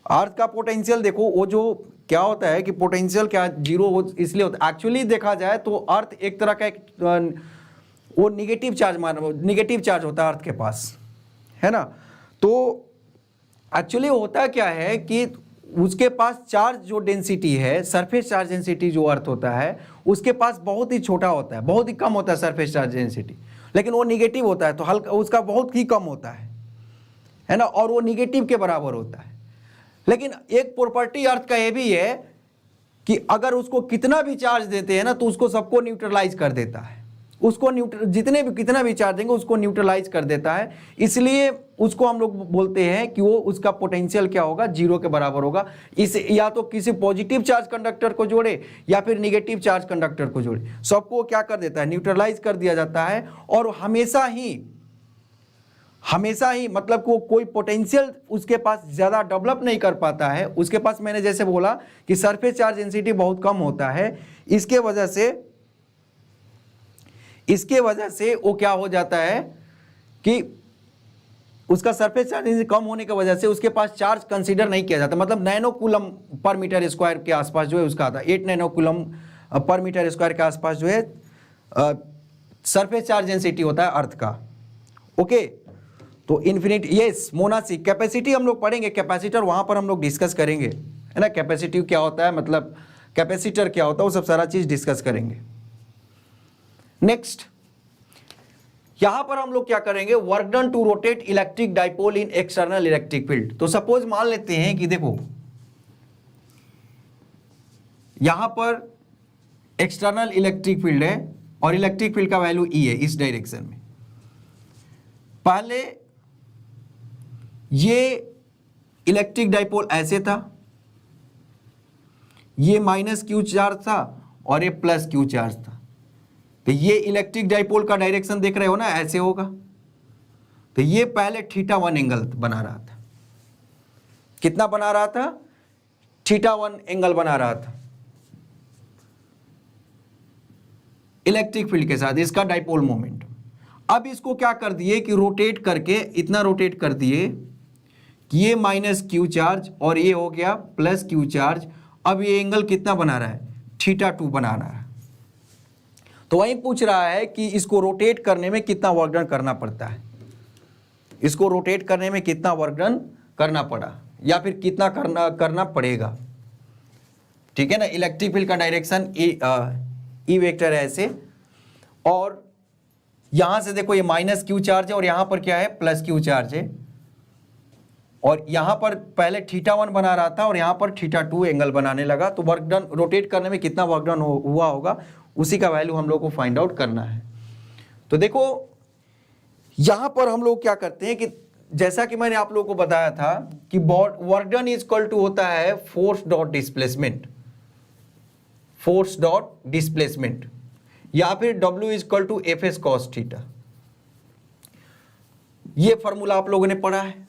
अर्थ का potential देखो, वो जो क्या होता है कि पोटेंशियल क्या जीरो इसलिए होता है, एक्चुअली देखा जाए तो अर्थ एक तरह का एक वो निगेटिव चार्ज होता है अर्थ के पास, है ना। तो एक्चुअली होता क्या है कि उसके पास चार्ज जो डेंसिटी है, सरफेस चार्ज डेंसिटी जो अर्थ होता है उसके पास बहुत ही छोटा होता है, बहुत ही कम होता है सरफेस चार्ज डेंसिटी, लेकिन वो निगेटिव होता है तो हल्का उसका बहुत ही कम होता है ना, और वो निगेटिव के बराबर होता है। लेकिन एक प्रॉपर्टी अर्थ का ये भी है कि अगर उसको कितना भी चार्ज देते हैं ना तो उसको सबको न्यूट्रलाइज कर देता है, उसको जितने भी कितना भी चार्ज देंगे उसको न्यूट्रलाइज कर देता है। इसलिए उसको हम लोग बोलते हैं कि वो उसका पोटेंशियल क्या होगा, जीरो के बराबर होगा। इसे या तो किसी पॉजिटिव चार्ज कंडक्टर को जोड़े या फिर निगेटिव चार्ज कंडक्टर को जोड़े, सबको क्या कर देता है, न्यूट्रलाइज कर दिया जाता है। और हमेशा ही मतलब को कोई पोटेंशियल उसके पास ज़्यादा डेवलप नहीं कर पाता है। उसके पास मैंने जैसे बोला कि सरफेस चार्ज डेंसिटी बहुत कम होता है, इसके वजह से वो क्या हो जाता है कि उसका सरफेस चार्ज डेंसिटी कम होने की वजह से उसके पास चार्ज कंसीडर नहीं किया जाता, मतलब नैनो कूलम पर मीटर स्क्वायर के आसपास जो है उसका आता है, 8 नैनो कूलम पर मीटर स्क्वायर के आसपास जो है सरफेस चार्ज डेंसिटी होता है अर्थ का। ओके, तो इन्फिनिटी, यस मोनासी, कैपेसिटी हम लोग पढ़ेंगे, कैपेसिटर वहां पर हम लोग डिस्कस करेंगे, है ना, कैपेसिटी क्या होता है, मतलब कैपेसिटर क्या होता है, वो सब सारा चीज डिस्कस करेंगे। नेक्स्ट, यहां पर हम लोग क्या करेंगे, work done to rotate electric dipole in external electric field. तो सपोज मान लेते हैं कि देखो यहां पर एक्सटर्नल इलेक्ट्रिक फील्ड है और इलेक्ट्रिक फील्ड का वैल्यू ई है इस डायरेक्शन में। पहले ये इलेक्ट्रिक डाइपोल ऐसे था, ये माइनस क्यू चार्ज था और ये प्लस क्यू चार्ज था। तो ये इलेक्ट्रिक डाइपोल का डायरेक्शन देख रहे हो ना, ऐसे होगा। तो ये पहले θ1 एंगल बना रहा था, कितना बना रहा था, θ1 एंगल बना रहा था इलेक्ट्रिक फील्ड के साथ, इसका डाइपोल मोमेंट। अब इसको क्या कर दिए कि रोटेट करके इतना रोटेट कर दिए कि ये माइनस क्यू चार्ज और ये हो गया प्लस क्यू चार्ज। अब ये एंगल कितना बना रहा है, θ2 बना रहा है। तो वही पूछ रहा है कि इसको रोटेट करने में कितना वर्क डन करना पड़ता है, इसको रोटेट करने में कितना वर्क डन करना पड़ा या फिर कितना करना पड़ेगा। ठीक है ना, इलेक्ट्रिक फील्ड का डायरेक्शन ई वेक्टर है ऐसे, और यहां से देखो ये माइनस क्यू चार्ज है और यहां पर क्या है, प्लस क्यू चार्ज है। और यहां पर पहले θ1 बना रहा था और यहां पर θ2 एंगल बनाने लगा। तो वर्क डन रोटेट करने में कितना वर्क डन हुआ होगा, उसी का वैल्यू हम लोग को फाइंड आउट करना है। तो देखो यहां पर हम लोग क्या करते हैं कि जैसा कि मैंने आप लोगों को बताया था कि work done is equal to होता है force dot displacement, force dot displacement, या फिर W is equal to F S cos theta. ये फॉर्मूला आप लोगों ने पढ़ा है।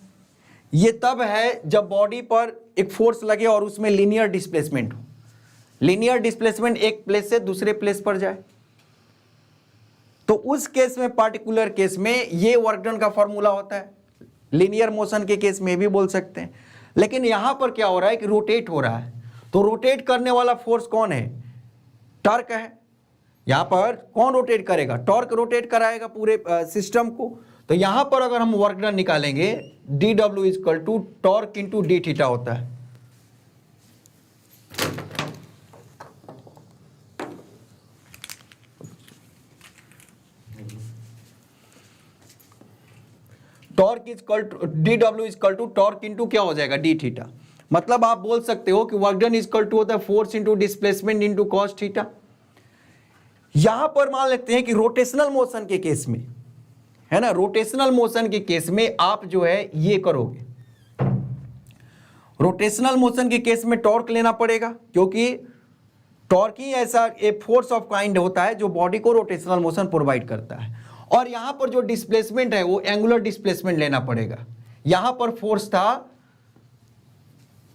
ये तब है जब बॉडी पर एक फोर्स लगे और उसमें लीनियर डिस्प्लेसमेंट हो, लीनियर डिस्प्लेसमेंट एक प्लेस से दूसरे प्लेस पर जाए। तो उस केस में, पार्टिकुलर केस में ये वर्क डन का फॉर्मूला होता है। लीनियर मोशन के केस में भी बोल सकते हैं। लेकिन यहां पर क्या हो रहा है कि रोटेट हो रहा है, तो रोटेट करने वाला फोर्स कौन है, टॉर्क है। यहां पर कौन रोटेट करेगा, टॉर्क रोटेट कराएगा पूरे सिस्टम को। तो यहां पर अगर हम वर्क डन निकालेंगे, dW is equal to torque into D theta होता है। Torque is equal to dW is equal to torque into क्या हो जाएगा, डी थीटा। मतलब आप बोल सकते हो कि work done is equal to होता है force into displacement into cos theta. यहां पर मान लेते हैं कि रोटेशनल मोशन के केस में, है ना, रोटेशनल मोशन के केस में आप जो है ये करोगे, रोटेशनल मोशन के केस में टॉर्क लेना पड़ेगा, क्योंकि टॉर्क ही ऐसा एक फोर्स ऑफ काइंड होता है जो बॉडी को रोटेशनल मोशन प्रोवाइड करता है। और यहां पर जो डिस्प्लेसमेंट है वो एंगुलर डिस्प्लेसमेंट लेना पड़ेगा। यहां पर फोर्स था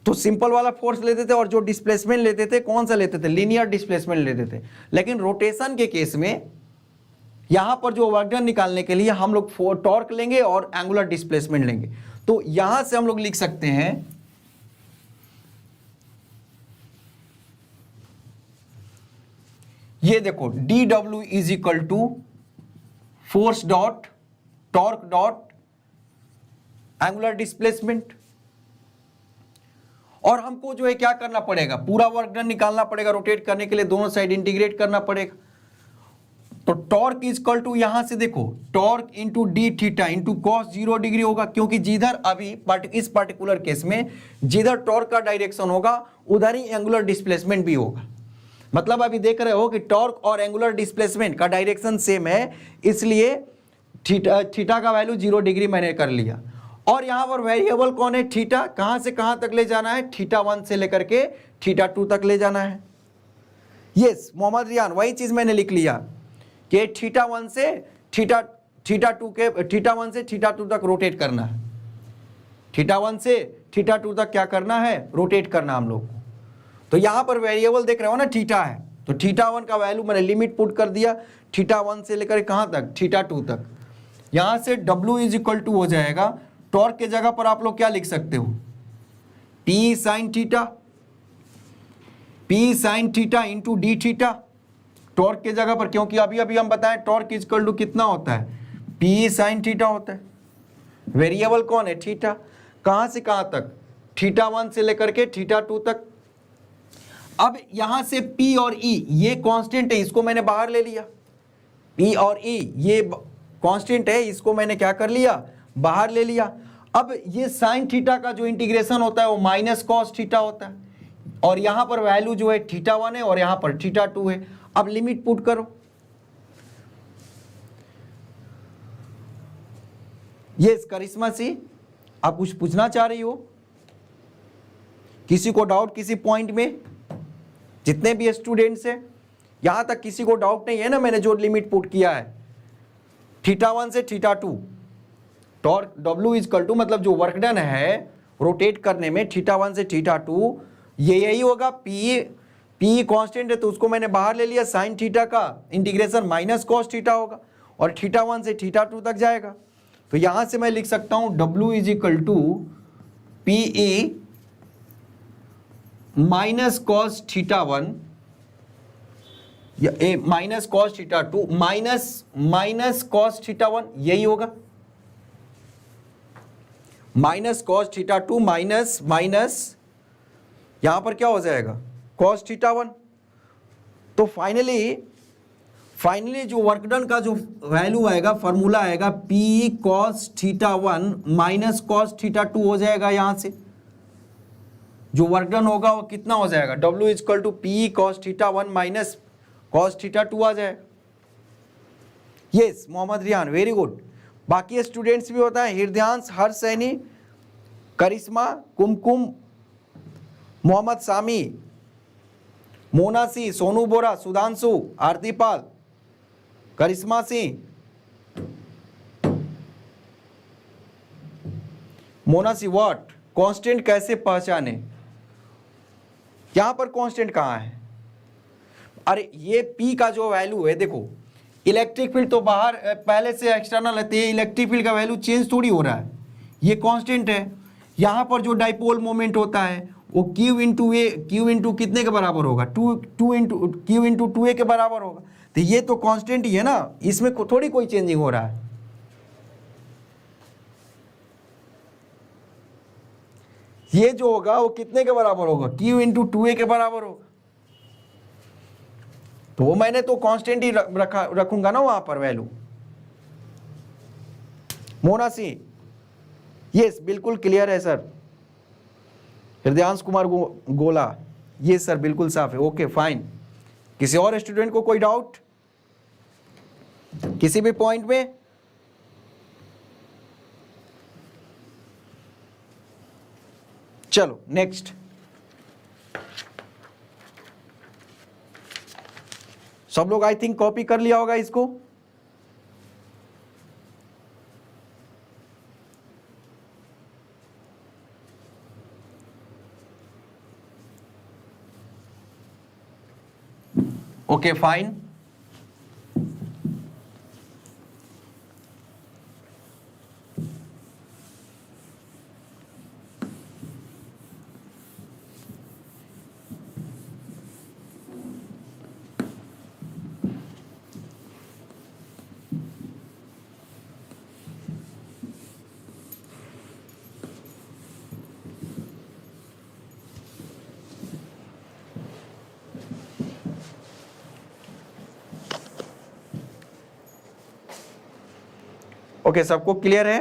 तो सिंपल वाला फोर्स लेते थे, और जो डिस्प्लेसमेंट लेते थे कौन सा लेते थे, लीनियर डिस्प्लेसमेंट लेते थे। लेकिन रोटेशन के केस में यहां पर जो वर्क डन निकालने के लिए हम लोग टॉर्क लेंगे और एंगुलर डिस्प्लेसमेंट लेंगे। तो यहां से हम लोग लिख सकते हैं ये देखो, dW is equal to force dot torque dot angular displacement. और हमको जो है क्या करना पड़ेगा, पूरा वर्क डन निकालना पड़ेगा, रोटेट करने के लिए दोनों साइड इंटीग्रेट करना पड़ेगा। तो टॉर्क इज इक्वल टू, यहां से देखो torque into D theta into cos 0 degree होगा, क्योंकि जिधर अभी इस पर्टिकुलर केस में जिधर टॉर्क का डायरेक्शन होगा उधर ही एंगुलर डिस्प्लेसमेंट भी होगा। मतलब अभी देख रहे हो कि टॉर्क और एंगुलर डिस्प्लेसमेंट का डायरेक्शन सेम है, इसलिए थीटा का वैल्यू 0 डिग्री मैंने कर लिया। और यहां पर वेरिएबल कौन है, थीटा, कहां से कहां तक ले जाना है, θ1 से लेकर के θ2 तक ले जाना है। यस मोहम्मद रियान, वही चीज मैंने लिख लिया कि θ1 से θ1 से θ2 तक रोटेट करना है, θ1 से θ2 तक क्या करना है, रोटेट करना हम लोग को। तो यहां पर वेरिएबल देख रहे हो ना, थीटा है, तो θ1 का वैल्यू मैंने लिमिट पुट कर दिया, θ1 से लेकर कहां तक, θ2 तक। यहां से W इज इक्वल टू हो जाएगा, टॉर्क के जगह पर आप लोग क्या लिख सकते हो, P sine theta into D theta, torque के जगह पर, क्योंकि अभी अभी हम बताएं टॉर्क इज इक्वल टू कितना होता है, P साइन थीटा होता है। वेरिएबल कौन है, थीटा, कहां से कहां तक, θ1 से लेकर के θ2 तक। अब यहां से P और E ये कांस्टेंट है, इसको मैंने बाहर ले लिया, P और E ये कांस्टेंट है, इसको मैंने क्या कर लिया, बाहर ले लिया। अब ये साइन थीटा का जो इंटीग्रेशन होता है वो माइनस कॉस थीटा होता है, और यहां पर वैल्यू जो है θ1 है और यहां पर θ2 है। अब लिमिट पुट करो, ये करिश्मा सी आप कुछ पूछना चाह रही हो, किसी को डाउट किसी पॉइंट में, जितने भी स्टूडेंट्स हैं यहां तक किसी को डाउट नहीं है ना, मैंने जो लिमिट पुट किया है θ1 से θ2, torque W is equal to, मतलब जो वर्क डन है रोटेट करने में θ1 से θ2 ये यही होगा। P कांस्टेंट है तो उसको मैंने बाहर ले लिया, साइन थीटा का इंटीग्रेशन माइनस कॉस थीटा होगा और θ1 से θ2 तक जाएगा। तो यहां से मैं लिख सकता हूं W is equal to PE minus cos θ1 या माइनस कॉस θ2 माइनस कॉस θ1, यही होगा, माइनस कॉस θ2 माइनस यहां पर क्या हो जाएगा, कॉस θ1। तो फाइनली जो वर्क डन का जो वैल्यू आएगा, फॉर्मूला आएगा P cos θ1 माइनस कॉस θ2 हो जाएगा। यहां से जो वर्क डन होगा वो कितना हो जाएगा, W is equal to P cos θ1 minus cos θ2 आ जाएगा। Yes Mohammad Riyan, very good. बाकी स्टूडेंट्स भी होता है, हृदयांश, हर्ष सैनी, करिश्मा, कुमकुम, मोहम्मद सामी, मोना सिंह, सोनू बोरा, सुधांशु, आरतीपाल, करिश्मा सिंह, मोना सिंह। व्हाट कांस्टेंट कैसे पहचाने, यहां पर कांस्टेंट कहां है, अरे ये P का जो वैल्यू है, देखो इलेक्ट्रिक फील्ड तो बाहर पहले से एक्सटर्नल है, ये इलेक्ट्रिक फील्ड का वैल्यू चेंज थोड़ी हो रहा है, ये कांस्टेंट है। यहां पर जो डाइपोल मोमेंट होता है वो Q इंटू कितने के बराबर होगा, Q इंटू 2A के बराबर होगा। तो ये तो कांस्टेंट ही है ना, इसमें थोड़ी कोई चेंजिंग हो रहा है। ये जो होगा वो कितने के बराबर होगा, Q इंटू 2A के बराबर होगा। तो मैंने तो कांस्टेंट ही रखूंगा ना वहां पर वैल्यू। मोना सिंह, यस बिल्कुल क्लियर है सर। हृदयांश कुमार गोला, ये सर बिल्कुल साफ है, ओके फाइन। किसी और स्टूडेंट को कोई डाउट किसी भी पॉइंट में? चलो नेक्स्ट। सब लोग आई थिंक कॉपी कर लिया होगा इसको। Okay fine. ओके, सबको क्लियर है?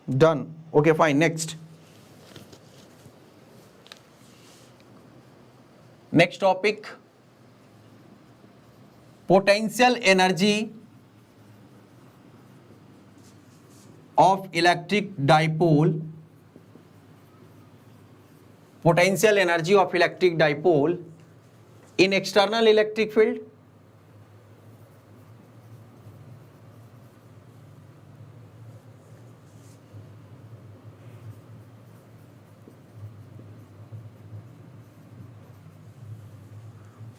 Done. Okay fine, next topic, potential energy of electric dipole, potential energy of electric dipole in external electric field.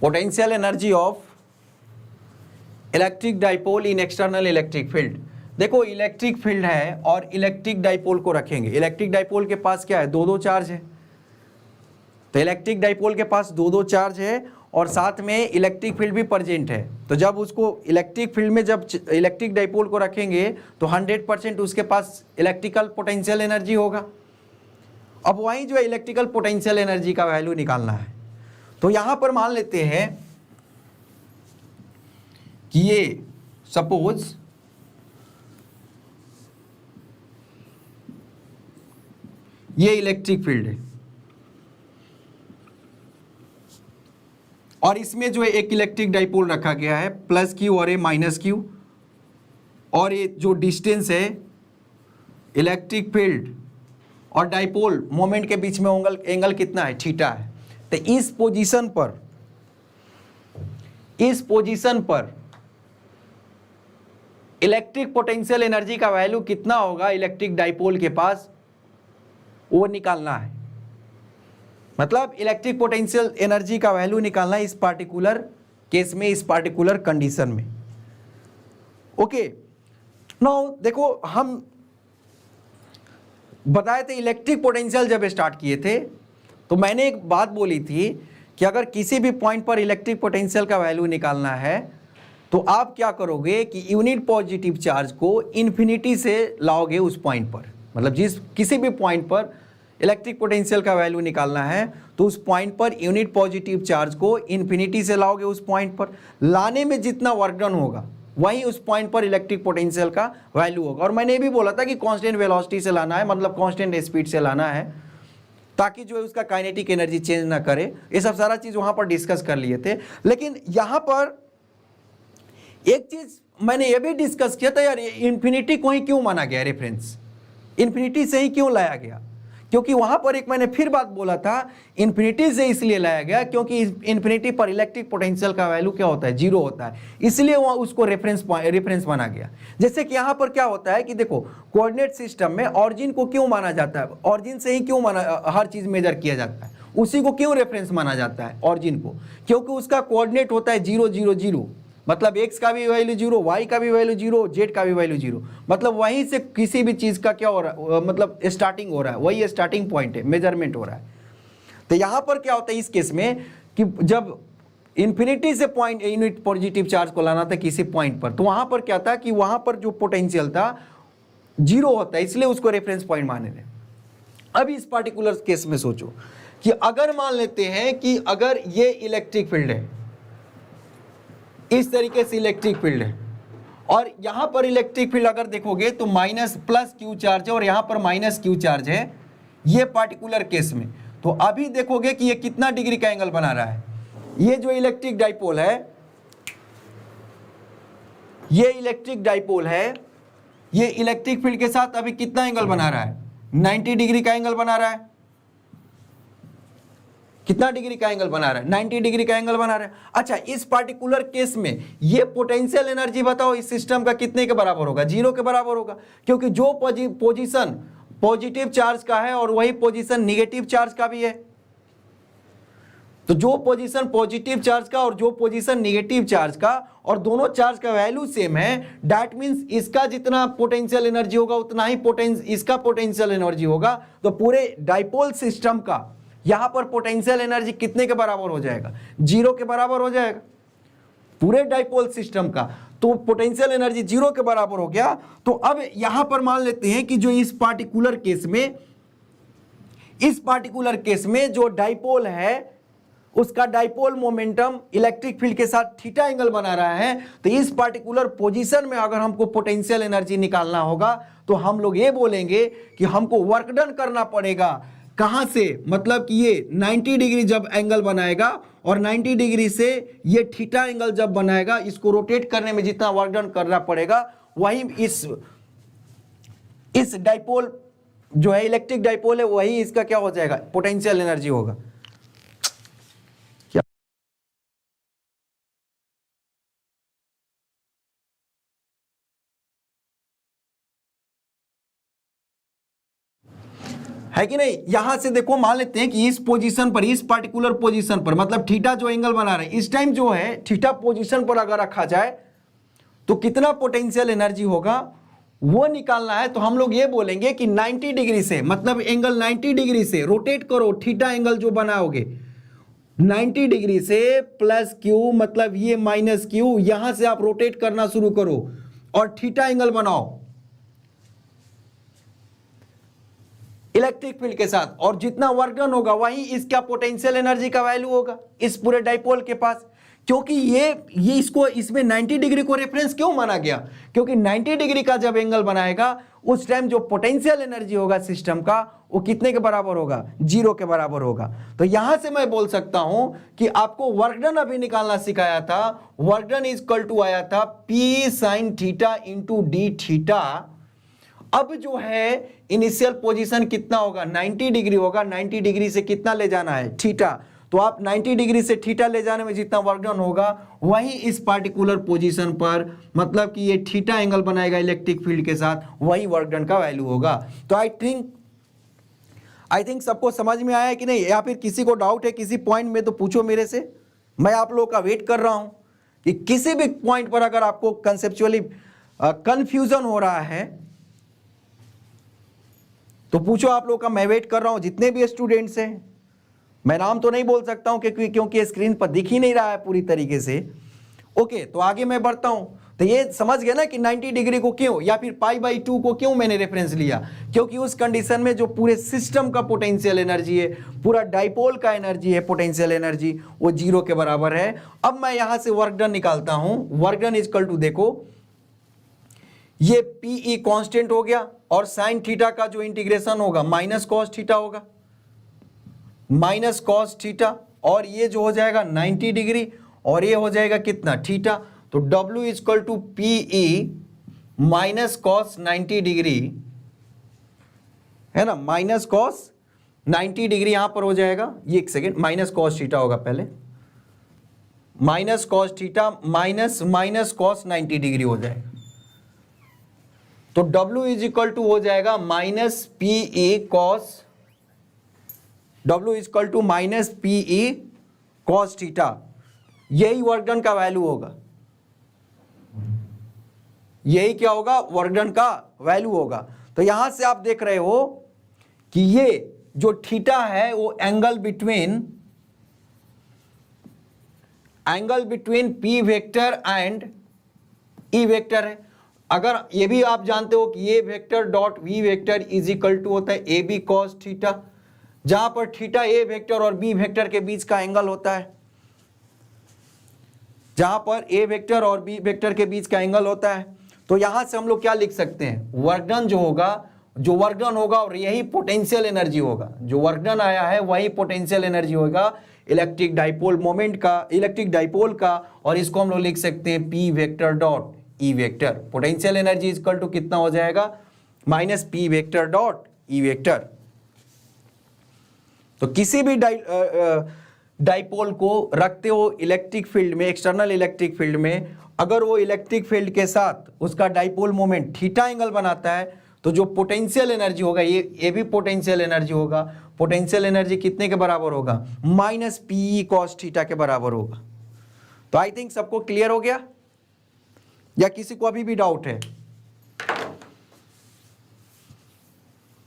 Potential energy of electric dipole in external electric field. देखो electric field है और electric dipole को रखेंगे। Electric dipole के पास क्या है, दो दो चार्ज है, तो इलेक्ट्रिक डाइपोल के पास दो दो चार्ज है और साथ में इलेक्ट्रिक फील्ड भी प्रेजेंट है। तो जब उसको इलेक्ट्रिक फील्ड में जब इलेक्ट्रिक डाइपोल को रखेंगे तो 100% उसके पास इलेक्ट्रिकल पोटेंशियल एनर्जी होगा। अब वहीं जो है इलेक्ट्रिकल पोटेंशियल एनर्जी का वैल्यू निकालना है। तो यहां पर मान लेते हैं कि ये सपोज ये इलेक्ट्रिक फील्ड है और इसमें जो है एक इलेक्ट्रिक डाइपोल रखा गया है प्लस क्यू और ए माइनस क्यू, और ये जो डिस्टेंस है इलेक्ट्रिक फील्ड और डाइपोल मोमेंट के बीच में एंगल कितना है, थीटा है। तो इस पोजीशन पर इलेक्ट्रिक पोटेंशियल एनर्जी का वैल्यू कितना होगा इलेक्ट्रिक डाइपोल के पास, वो निकालना है। मतलब इलेक्ट्रिक पोटेंशियल एनर्जी का वैल्यू निकालना है इस पार्टिकुलर केस में, इस पार्टिकुलर कंडीशन में। ओके, नाउ देखो हम बताए थे इलेक्ट्रिक पोटेंशियल जब स्टार्ट किए थे तो मैंने एक बात बोली थी कि अगर किसी भी पॉइंट पर इलेक्ट्रिक पोटेंशियल का वैल्यू निकालना है तो आप क्या करोगे कि यूनिट पॉजिटिव चार्ज को इन्फिनिटी से लाओगे उस पॉइंट पर। मतलब किसी भी पॉइंट पर इलेक्ट्रिक पोटेंशियल का वैल्यू निकालना है तो उस point per unit positive charge को इन्फिनिटी से लाओगे। उस पॉइंट पर लाने में जितना वर्क डन होगा वहीं उस पॉइंट पर इलेक्ट्रिक पोटेंशियल का वैल्यू होगा। और मैंने ये भी बोला था कि कांस्टेंट वेलोसिटी से लाना है, मतलब कांस्टेंट स्पीड से लाना है, ताकि जो है उसका काइनेटिक एनर्जी चेंज ना करे। ये सब सारा चीज वहां पर डिस्कस कर लिए थे। लेकिन यहां पर एक चीज मैंने ये भी डिस्कस किया था, यार इन्फिनिटी को ही क्यों माना गया रेफरेंस, इन्फिनिटी से ही क्यों लाया गया? क्योंकि वहां पर एक मैंने फिर बात बोला था, इन्फिनिटी से इसलिए लाया गया क्योंकि इन्फिनिटी पर इलेक्ट्रिक पोटेंशियल का वैल्यू क्या होता है, जीरो होता है, इसलिए वहां उसको रेफरेंस माना गया। जैसे कि यहां पर क्या होता है कि देखो कोऑर्डिनेट सिस्टम में ऑरिजिन को क्यों माना जाता है, ऑरिजिन से ही क्यों हर चीज मेजर किया जाता है, उसी को क्यों रेफरेंस माना जाता है ऑरिजिन को, क्योंकि उसका कोऑर्डिनेट होता है 0 0 0, मतलब x का भी वैल्यू 0, y का भी वैल्यू 0, z का भी वैल्यू 0, मतलब वहीं से किसी भी चीज का क्या हो रहा है, मतलब स्टार्टिंग हो रहा है, वही स्टार्टिंग पॉइंट है, मेजरमेंट हो रहा है। तो यहां पर क्या होता है इस केस में कि जब इन्फिनिटी से पॉइंट यूनिट पॉजिटिव चार्ज को लाना था किसी पॉइंट पर, तो वहां पर क्या था कि वहां पर जो पोटेंशियल था 0 होता है, इसलिए उसको रेफरेंस पॉइंट माने थे। अब इस पार्टिकुलर केस में सोचो कि अगर मान लेते हैं कि अगर ये इलेक्ट्रिक फील्ड है, इस तरीके से इलेक्ट्रिक फील्ड है और यहां पर इलेक्ट्रिक फील्ड अगर देखोगे तो माइनस प्लस क्यू चार्ज है और यहां पर माइनस क्यू चार्ज है, ये पार्टिकुलर केस में। तो अभी देखोगे कि ये कितना डिग्री का एंगल बना रहा है, ये जो इलेक्ट्रिक डाइपोल है, ये इलेक्ट्रिक डाइपोल है, ये इलेक्ट्रिक फील्ड के साथ अभी कितना एंगल बना रहा है, 90 डिग्री का एंगल बना रहा है। कितना डिग्री का एंगल बना रहा है, 90 डिग्री का एंगल बना रहा है। अच्छा, इस पार्टिकुलर केस में ये पोटेंशियल एनर्जी बताओ इस सिस्टम का कितने के बराबर होगा, 0 के बराबर होगा, क्योंकि जो पोजीशन पॉजिटिव चार्ज का है और वही पोजीशन निगेटिव चार्ज का भी है। तो जो पोजीशन पॉजिटिव चार्ज का और जो पोजीशन निगेटिव चार्ज का और दोनों चार्ज का वैल्यू सेम है, दैट मींस इसका जितना पोटेंशियल एनर्जी होगा उतना ही इसका पोटेंशियल एनर्जी होगा। तो पूरे डाइपोल सिस्टम का यहां पर पोटेंशियल एनर्जी कितने के बराबर हो जाएगा, 0 के बराबर हो जाएगा पूरे डाइपोल सिस्टम का। तो पोटेंशियल एनर्जी 0 के बराबर हो गया। तो अब यहां पर मान लेते हैं कि जो इस पार्टिकुलर केस में जो डाइपोल है उसका डाइपोल मोमेंटम इलेक्ट्रिक फील्ड के साथ थीटा एंगल बना रहा है, तो इस पार्टिकुलर पोजीशन में अगर हमको पोटेंशियल एनर्जी निकालना होगा तो हम लोग ये बोलेंगे कि हमको वर्क डन करना पड़ेगा। कहां से? मतलब कि ये 90 डिग्री जब एंगल बनाएगा और 90 डिग्री से ये थीटा एंगल जब बनाएगा, इसको रोटेट करने में जितना वर्क डन करना पड़ेगा वही इस डाइपोल जो है इलेक्ट्रिक डाइपोल है वही इसका क्या हो जाएगा? पोटेंशियल एनर्जी होगा। क्या है कि नहीं? यहां से देखो, मान लेते हैं कि इस पोजीशन पर, इस पार्टिकुलर पोजीशन पर, मतलब थीटा जो एंगल बना रहे हैं इस टाइम जो है थीटा पोजीशन पर अगर रखा जाए तो कितना पोटेंशियल एनर्जी होगा वो निकालना है। तो हम लोग ये बोलेंगे कि 90 डिग्री से, मतलब एंगल 90 डिग्री से रोटेट करो, थीटा एंगल जो बनाओगे 90 डिग्री से प्लस क्यू, मतलब ये माइनस क्यू, यहां से आप रोटेट करना शुरू करो और थीटा एंगल बनाओ इलेक्ट्रिक फील्ड के साथ, और जितना वर्क डन होगा वही इसका पोटेंशियल एनर्जी का वैल्यू होगा इस पूरे डाइपोल के पास। क्योंकि ये इसको, इसमें 90 डिग्री को रेफरेंस क्यों माना गया? क्योंकि 90 डिग्री का जब एंगल बनाएगा उस टाइम जो पोटेंशियल एनर्जी होगा सिस्टम का वो कितने के बराबर होगा? 0 के बराबर होगा। तो यहां से मैं बोल सकता हूं कि आपको वर्क डन अभी निकालना सिखाया था, work done is equal to आया था P sin theta into D theta. अब जो है इनिशियल पोजीशन कितना होगा? 90 डिग्री होगा। 90 डिग्री से कितना ले जाना है? थीटा। तो आप 90 डिग्री से थीटा ले जाने में जितना वर्क डन होगा वही इस पार्टिकुलर पोजीशन पर, मतलब कि ये थीटा एंगल बनाएगा इलेक्ट्रिक फील्ड के साथ, वही वर्क डन का वैल्यू होगा। तो आई थिंक सबको समझ में आया है कि नहीं? या फिर किसी को डाउट है किसी पॉइंट में तो पूछो मेरे से, मैं आप लोगों का वेट कर रहा हूं कि किसी भी पॉइंट पर अगर आपको कंसेप्चुअली कंफ्यूजन हो रहा है तो पूछो आप लोगों का, मैं वेट कर रहा हूं। जितने भी स्टूडेंट्स हैं, मैं नाम तो नहीं बोल सकता हूं क्योंकि स्क्रीन पर दिख ही नहीं रहा है पूरी तरीके से। ओके, तो आगे मैं बढ़ता हूं। तो ये समझ गया ना कि 90 डिग्री को क्यों, या फिर π/2 को क्यों मैंने रेफरेंस लिया? क्योंकि उस कंडीशन में जो पूरे सिस्टम का पोटेंशियल एनर्जी है, पूरा डाइपोल का एनर्जी है, पोटेंशियल एनर्जी, वो 0 के बराबर है। अब मैं यहां से वर्क डन निकालता हूं। Work done is equal to, देखो ये PE कांस्टेंट हो गया और साइन थीटा का जो इंटीग्रेशन होगा माइनस कॉस थीटा होगा, माइनस कॉस थीटा, और ये जो हो जाएगा 90 डिग्री और ये हो जाएगा कितना? थीटा। तो W is equal to PE minus cos 90 degree, है ना, माइनस कॉस 90 डिग्री यहां पर हो जाएगा। ये एक सेकेंड, माइनस कॉस थीटा होगा पहले, minus cos theta minus minus cos 90 degree हो जाएगा। तो W इज इक्वल टू हो जाएगा minus PE cos, W is equal to minus PE cos theta. यही वर्क डन का वैल्यू होगा, यही क्या होगा? वर्क डन का वैल्यू होगा। तो यहां से आप देख रहे हो कि ये जो थीटा है वो angle between P vector and E vector है। अगर ये भी आप जानते हो कि ये vector dot V vector is equal to होता है AB cos थीटा, जहां पर थीटा A वेक्टर और B वेक्टर के बीच का एंगल होता है, जहां पर A वेक्टर और B वेक्टर के बीच का एंगल होता है। तो यहां से हम लोग क्या लिख सकते हैं? वर्क डन जो वर्क डन होगा और यही पोटेंशियल एनर्जी होगा, जो वर्क डन आया है वही पोटेंशियल एनर्जी होगा इलेक्ट्रिक डाइपोल मोमेंट का, इलेक्ट्रिक डाइपोल का, और इसको हम लोग लिख सकते हैं P vector dot E vector. Potential energy equal to कितना हो जाएगा? Minus P vector dot E vector. तो किसी भी डाइपोल को रखते हो इलेक्ट्रिक फील्ड में, एक्सटर्नल इलेक्ट्रिक फील्ड में, अगर वो इलेक्ट्रिक फील्ड के साथ उसका डाइपोल मोमेंट थीटा एंगल बनाता है तो जो पोटेंशियल एनर्जी होगा ये भी पोटेंशियल एनर्जी होगा। पोटेंशियल एनर्जी कितने के बराबर होगा? माइनस PE कॉस थीटा के बराबर होगा। तो आई थिंक सबको क्लियर हो गया, या किसी को अभी भी डाउट है?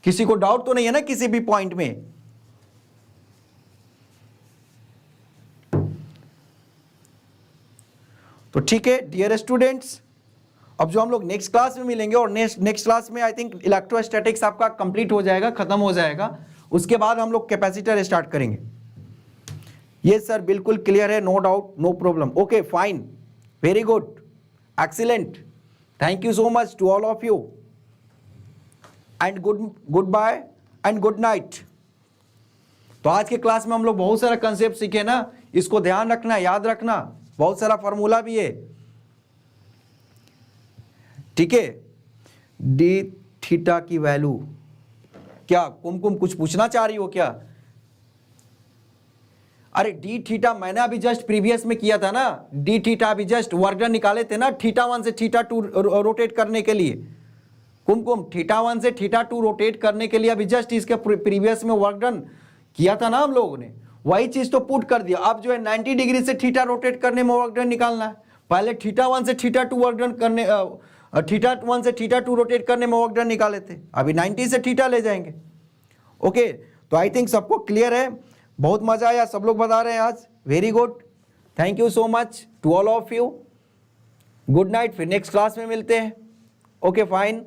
किसी को डाउट तो नहीं है ना किसी भी पॉइंट में? तो ठीक है डियर स्टूडेंट्स, अब जो हम लोग नेक्स्ट क्लास में मिलेंगे, और नेक्स्ट क्लास में आई थिंक इलेक्ट्रोस्टैटिक्स आपका कंप्लीट हो जाएगा, खत्म हो जाएगा। उसके बाद हम लोग कैपेसिटर स्टार्ट करेंगे। ये सर बिल्कुल क्लियर है, no doubt, no problem. Okay fine, very good, excellent, thank you so much to all of you and goodbye and good night. तो आज के क्लास में हम लोग बहुत सारा कंसेप्ट सीखे ना, इसको ध्यान रखना, याद रखना, बहुत सारा फॉर्मूला भी है, ठीक है। डी थीटा की वैल्यू, क्या कुमकुम कुछ पूछना चाह रही हो क्या? अरे डी थीटा मैंने अभी जस्ट प्रीवियस में किया था ना, डी थीटा अभी जस्ट वर्क डन निकाले थे ना, थीटा 1 से थीटा 2 रोटेट करने के लिए। कुमकुम थीटा 1 से थीटा 2 रोटेट करने के लिए अभी जस्ट इसके प्रीवियस में वर्क डन किया था ना हम लोगों ने, वही चीज तो पुट कर दिया। अब जो है 90 डिग्री से थीटा रोटेट करने में वर्क डन निकालना है। पहले थीटा 1 से थीटा 2 वर्क डन करने, थीटा 1 से थीटा 2 रोटेट करने में वर्क डन निकाले थे, अभी 90 से थीटा ले जाएंगे। ओके तो आई थिंक सबको क्लियर है, बहुत मजा आया, सब लोग बता रहे हैं आज, very good, thank you so much to all of you, good night, फिर नेक्स्ट क्लास में मिलते हैं। Okay fine.